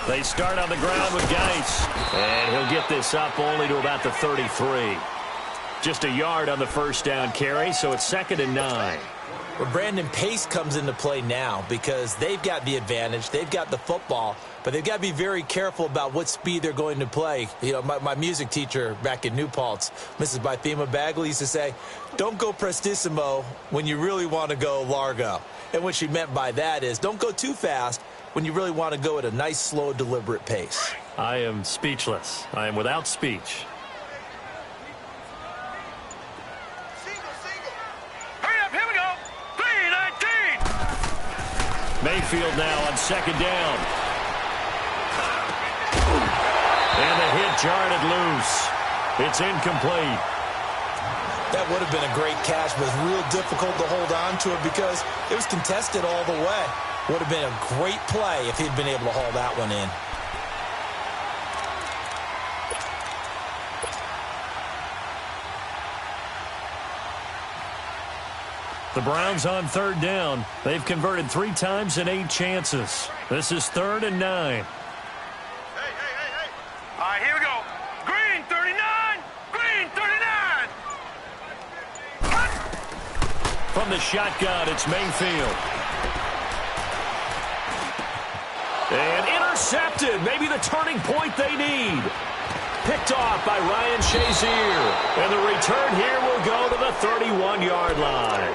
They start on the ground with Geis. And he'll get this up only to about the 33. Just a yard on the first down carry, so it's 2nd and 9. Well, Brandon, pace comes into play now because they've got the advantage. They've got the football, but they've got to be very careful about what speed they're going to play. You know, my music teacher back in New Paltz, Mrs. Bythema Bagley, used to say, don't go prestissimo when you really want to go largo. And what she meant by that is don't go too fast when you really want to go at a nice, slow, deliberate pace. I am speechless. I am without speech. Hurry up, here we go. 319. Mayfield now on 2nd down. And the hit jarred it loose. It's incomplete. That would have been a great catch, but it was real difficult to hold on to it because it was contested all the way. Would have been a great play if he'd been able to haul that one in. The Browns on 3rd down. They've converted 3 times in 8 chances. This is 3rd and 9. Hey. All right, here we go. Green 39. Green 39. From the shotgun, it's Mayfield. And intercepted. Maybe the turning point they need. Picked off by Ryan Shazier. And the return here will go to the 31-yard line.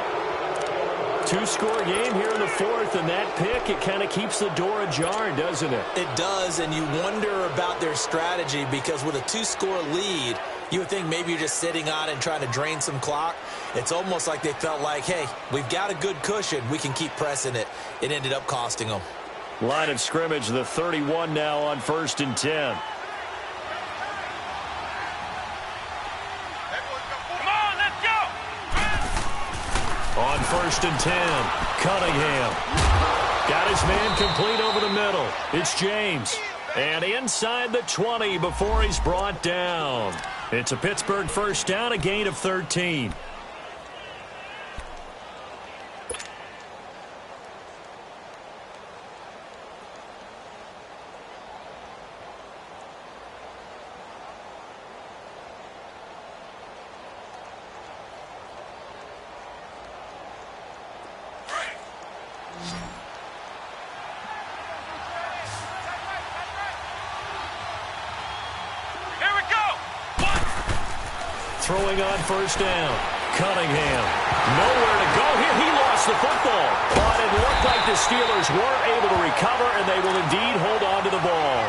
2-score game here in the 4th, and that pick, it kind of keeps the door ajar, doesn't it? It does, and you wonder about their strategy because with a 2-score lead, you would think maybe you're just sitting on it and trying to drain some clock. It's almost like they felt like, hey, we've got a good cushion. We can keep pressing it. It ended up costing them. Line of scrimmage, the 31 now on 1st and 10. Hey, first and 10. Cunningham got his man complete over the middle. It's James. And inside the 20 before he's brought down. It's a Pittsburgh first down, a gain of 13. Throwing on first down. Cunningham. Nowhere to go here. He lost the football. But it looked like the Steelers weren't able to recover, and they will indeed hold on to the ball.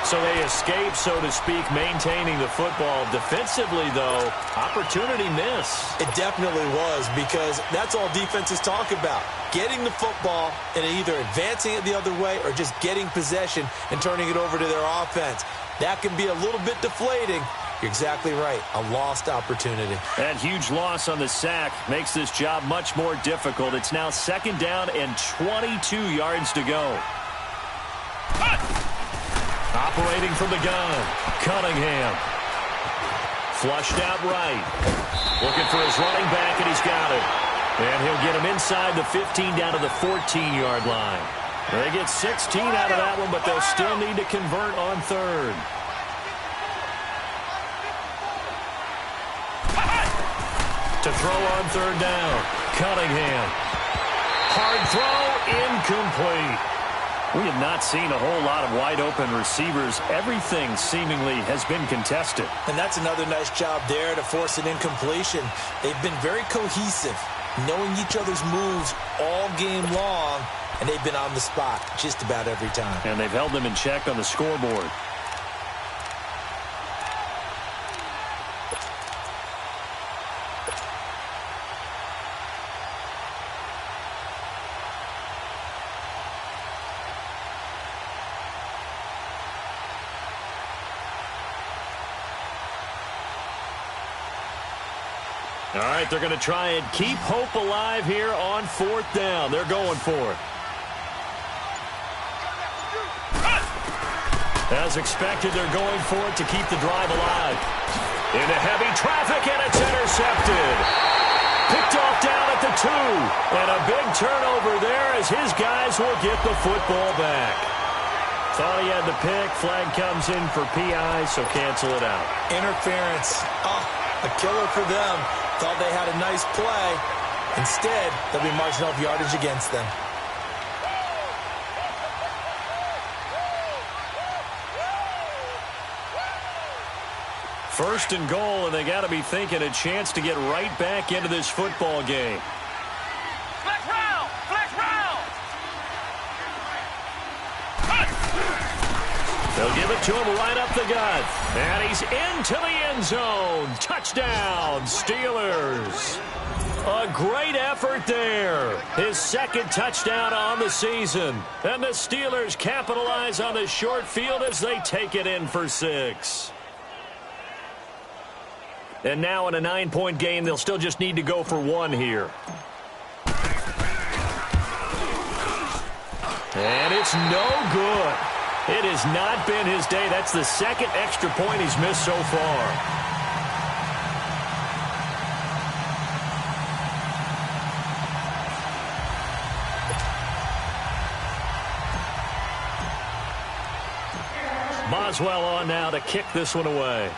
So they escape, so to speak, maintaining the football. Defensively, though, opportunity miss. It definitely was, because that's all defenses talk about. Getting the football and either advancing it the other way or just getting possession and turning it over to their offense. That can be a little bit deflating. You're exactly right. A lost opportunity. That huge loss on the sack makes this job much more difficult. It's now second down and 22 yards to go. Operating from the gun. Cunningham. Flushed out right. Looking for his running back, and he's got it. And he'll get him inside the 15 down to the 14-yard line. They get 16 out of that one, but they'll still need to convert on third. To throw on third down. Cunningham. Hard throw, incomplete. We have not seen a whole lot of wide-open receivers. Everything seemingly has been contested. And that's another nice job there to force an incompletion. They've been very cohesive, knowing each other's moves all game long, and they've been on the spot just about every time. And they've held them in check on the scoreboard. All right, they're going to try and keep hope alive here on fourth down. They're going for it. As expected, they're going for it to keep the drive alive. Into heavy traffic, and it's intercepted. Picked off down at the 2. And a big turnover there as his guys will get the football back. Thought he had the pick. Flag comes in for PI, so cancel it out. Interference. Oh, a killer for them. Thought they had a nice play. Instead, they'll be marching off yardage against them. First and goal, and they got to be thinking a chance to get right back into this football game. Flex round! Flex round! They'll give it to him right up the gut. And he's into the end zone. Touchdown, Steelers. A great effort there. His second touchdown on the season. And the Steelers capitalize on the short field as they take it in for 6. And now in a 9-point game, they'll still just need to go for 1 here. And it's no good. It has not been his day. That's the second extra point he's missed so far. Boswell on now to kick this one away.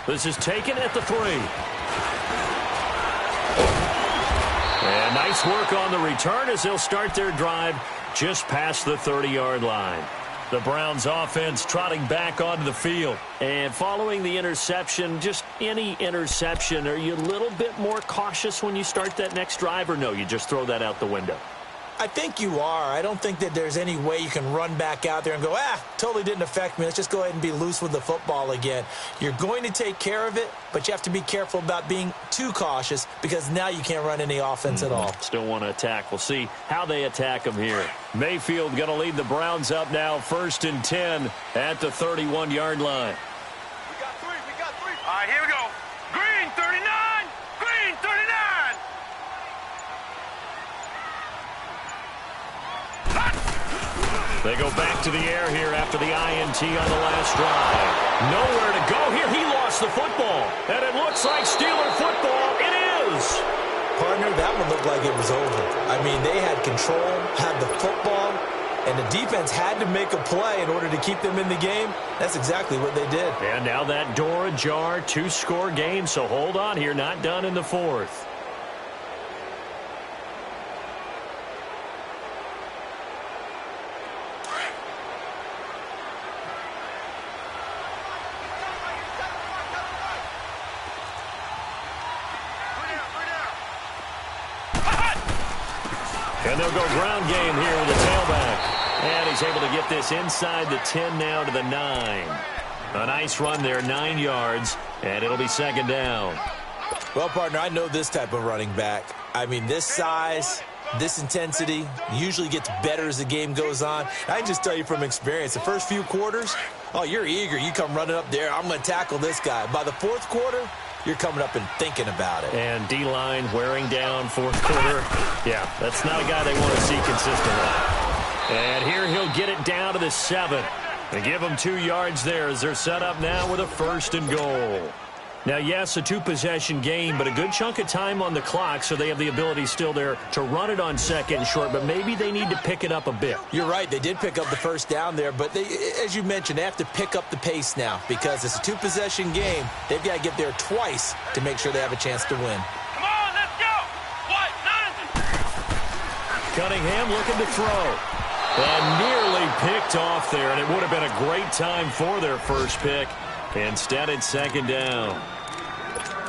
This is taken at the 3. And nice work on the return as they'll start their drive just past the 30-yard line. The Browns offense trotting back onto the field. And following the interception, just any interception, are you a little bit more cautious when you start that next drive, or no, you just throw that out the window? I think you are. I don't think that there's any way you can run back out there and go, totally didn't affect me. Let's just go ahead and be loose with the football again. You're going to take care of it, but you have to be careful about being too cautious because now you can't run any offense at all. Still want to attack. We'll see how they attack them here. Mayfield going to lead the Browns up now, 1st and 10 at the 31-yard line. We got 3. All right, here we go. Green! They go back to the air here after the INT on the last drive. Nowhere to go here. He lost the football. And it looks like Steeler football. It is. Partner, that one looked like it was over. I mean, they had control, had the football, and the defense had to make a play in order to keep them in the game. That's exactly what they did. And now that door ajar, 2-score game. So hold on here. Not done in the fourth. And they'll go ground game here with the tailback. And he's able to get this inside the 10 now to the 9. A nice run there, 9 yards, and it'll be second down. Well, partner, I know this type of running back. I mean, this size, this intensity usually gets better as the game goes on. I can just tell you from experience, the first few quarters, oh, you're eager. You come running up there, I'm going to tackle this guy. By the fourth quarter, you're coming up and thinking about it. And D-line wearing down fourth quarter. Yeah, that's not a guy they want to see consistently. And here he'll get it down to the 7. They give him 2 yards there as they're set up now with a 1st and goal. Now, yes, a 2-possession game, but a good chunk of time on the clock, so they have the ability still there to run it on 2nd and short, but maybe they need to pick it up a bit. You're right. They did pick up the 1st down there, but they, as you mentioned, they have to pick up the pace now because it's a 2-possession game. They've got to get there twice to make sure they have a chance to win. Come on, let's go. What? Cunningham looking to throw. And nearly picked off there, and it would have been a great time for their first pick. Instead, it's 2nd down.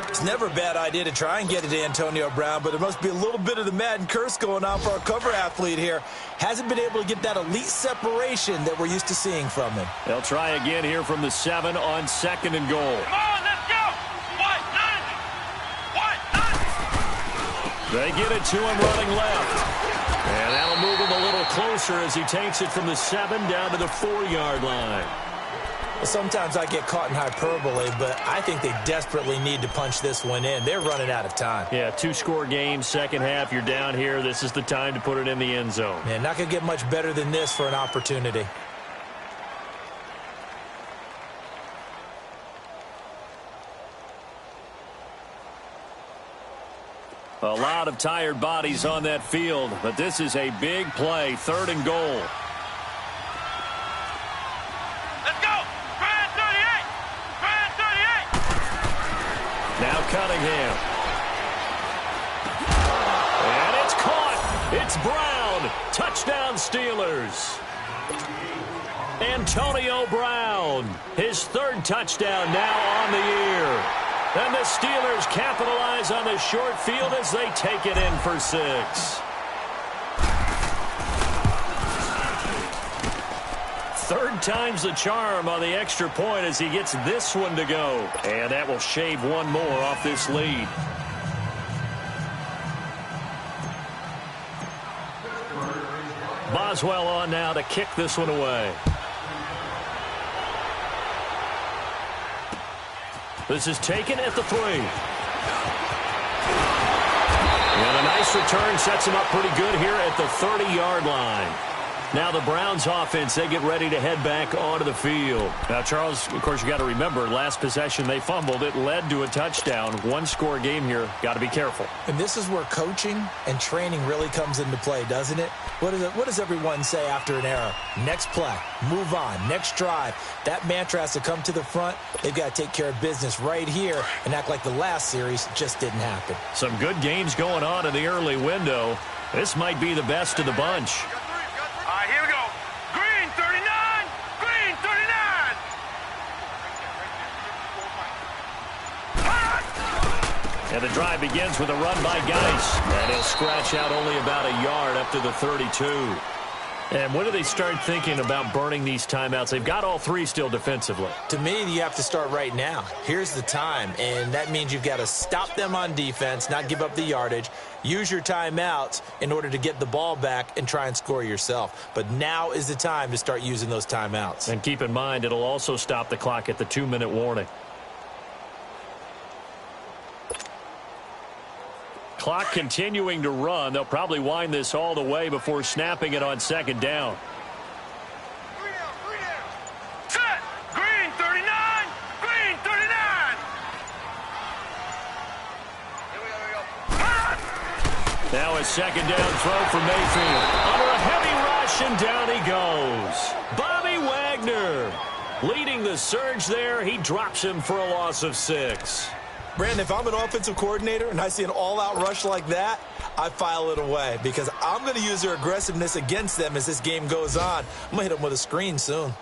It's never a bad idea to try and get it to Antonio Brown, but there must be a little bit of the Madden curse going on for our cover athlete here. Hasn't been able to get that elite separation that we're used to seeing from him. They'll try again here from the 7 on 2nd and goal. Come on, let's go. What? They get it to him running left. And that'll move him a little closer as he takes it from the 7 down to the 4-yard line. Sometimes I get caught in hyperbole, but I think they desperately need to punch this one in. They're running out of time. Yeah, 2-score game, second half. You're down here. This is the time to put it in the end zone. Man, not going to get much better than this for an opportunity. A lot of tired bodies on that field, but this is a big play, 3rd and goal. Now Cunningham. And it's caught. It's Brown. Touchdown Steelers. Antonio Brown. His 3rd touchdown now on the year. And the Steelers capitalize on the short field as they take it in for 6. 3rd time's the charm on the extra point as he gets this one to go. And that will shave one more off this lead. Boswell on now to kick this one away. This is taken at the 3. And a nice return sets him up pretty good here at the 30-yard line. Now the Browns offense, they get ready to head back onto the field. Now, Charles, of course, you got to remember, last possession they fumbled. It led to a touchdown. 1-score game here. Got to be careful. And this is where coaching and training really comes into play, doesn't it? What does everyone say after an error? Next play, move on, next drive. That mantra has to come to the front. They've got to take care of business right here and act like the last series just didn't happen. Some good games going on in the early window. This might be the best of the bunch. Here we go. Green 39. Green 39. And the drive begins with a run by Geis. And he'll scratch out only about a yard up to the 32. And when do they start thinking about burning these timeouts? They've got all 3 still defensively. To me, you have to start right now. Here's the time, and that means you've got to stop them on defense, not give up the yardage, use your timeouts in order to get the ball back and try and score yourself. But now is the time to start using those timeouts. And keep in mind, it'll also stop the clock at the 2-minute warning. Clock continuing to run. They'll probably wind this all the way before snapping it on 2nd down. Now a second down throw for Mayfield. Under a heavy rush, and down he goes. Bobby Wagner leading the surge there. He drops him for a loss of 6. Brandon, if I'm an offensive coordinator and I see an all-out rush like that, I file it away because I'm going to use their aggressiveness against them as this game goes on. I'm going to hit them with a screen soon.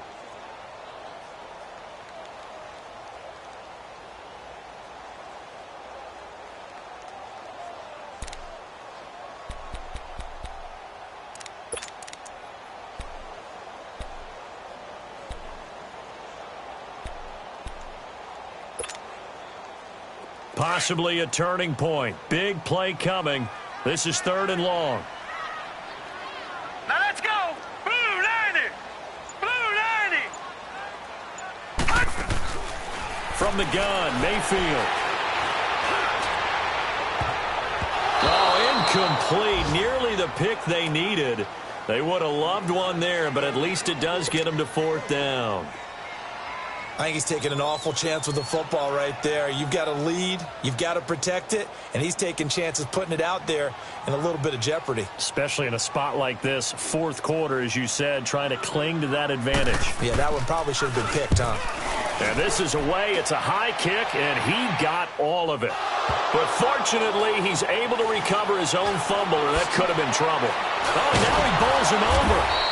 Possibly a turning point. Big play coming. This is 3rd and long. Now let's go. Blue 90. Blue 90. From the gun, Mayfield. Oh, incomplete. Nearly the pick they needed. They would have loved one there, but at least it does get them to 4th down. I think he's taking an awful chance with the football right there. You've got to lead, you've got to protect it, and he's taking chances putting it out there in a little bit of jeopardy. Especially in a spot like this, 4th quarter, as you said, trying to cling to that advantage. Yeah, that one probably should have been picked, huh? And this is away. It's a high kick, and he got all of it. But fortunately, he's able to recover his own fumble, and that could have been trouble. Oh, now he bowls him over.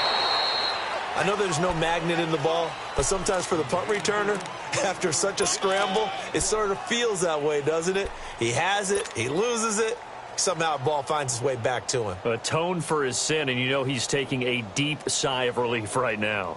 I know there's no magnet in the ball, but sometimes for the punt returner, after such a scramble, it sort of feels that way, doesn't it? He has it, he loses it, somehow the ball finds its way back to him. Atone for his sin, and you know he's taking a deep sigh of relief right now.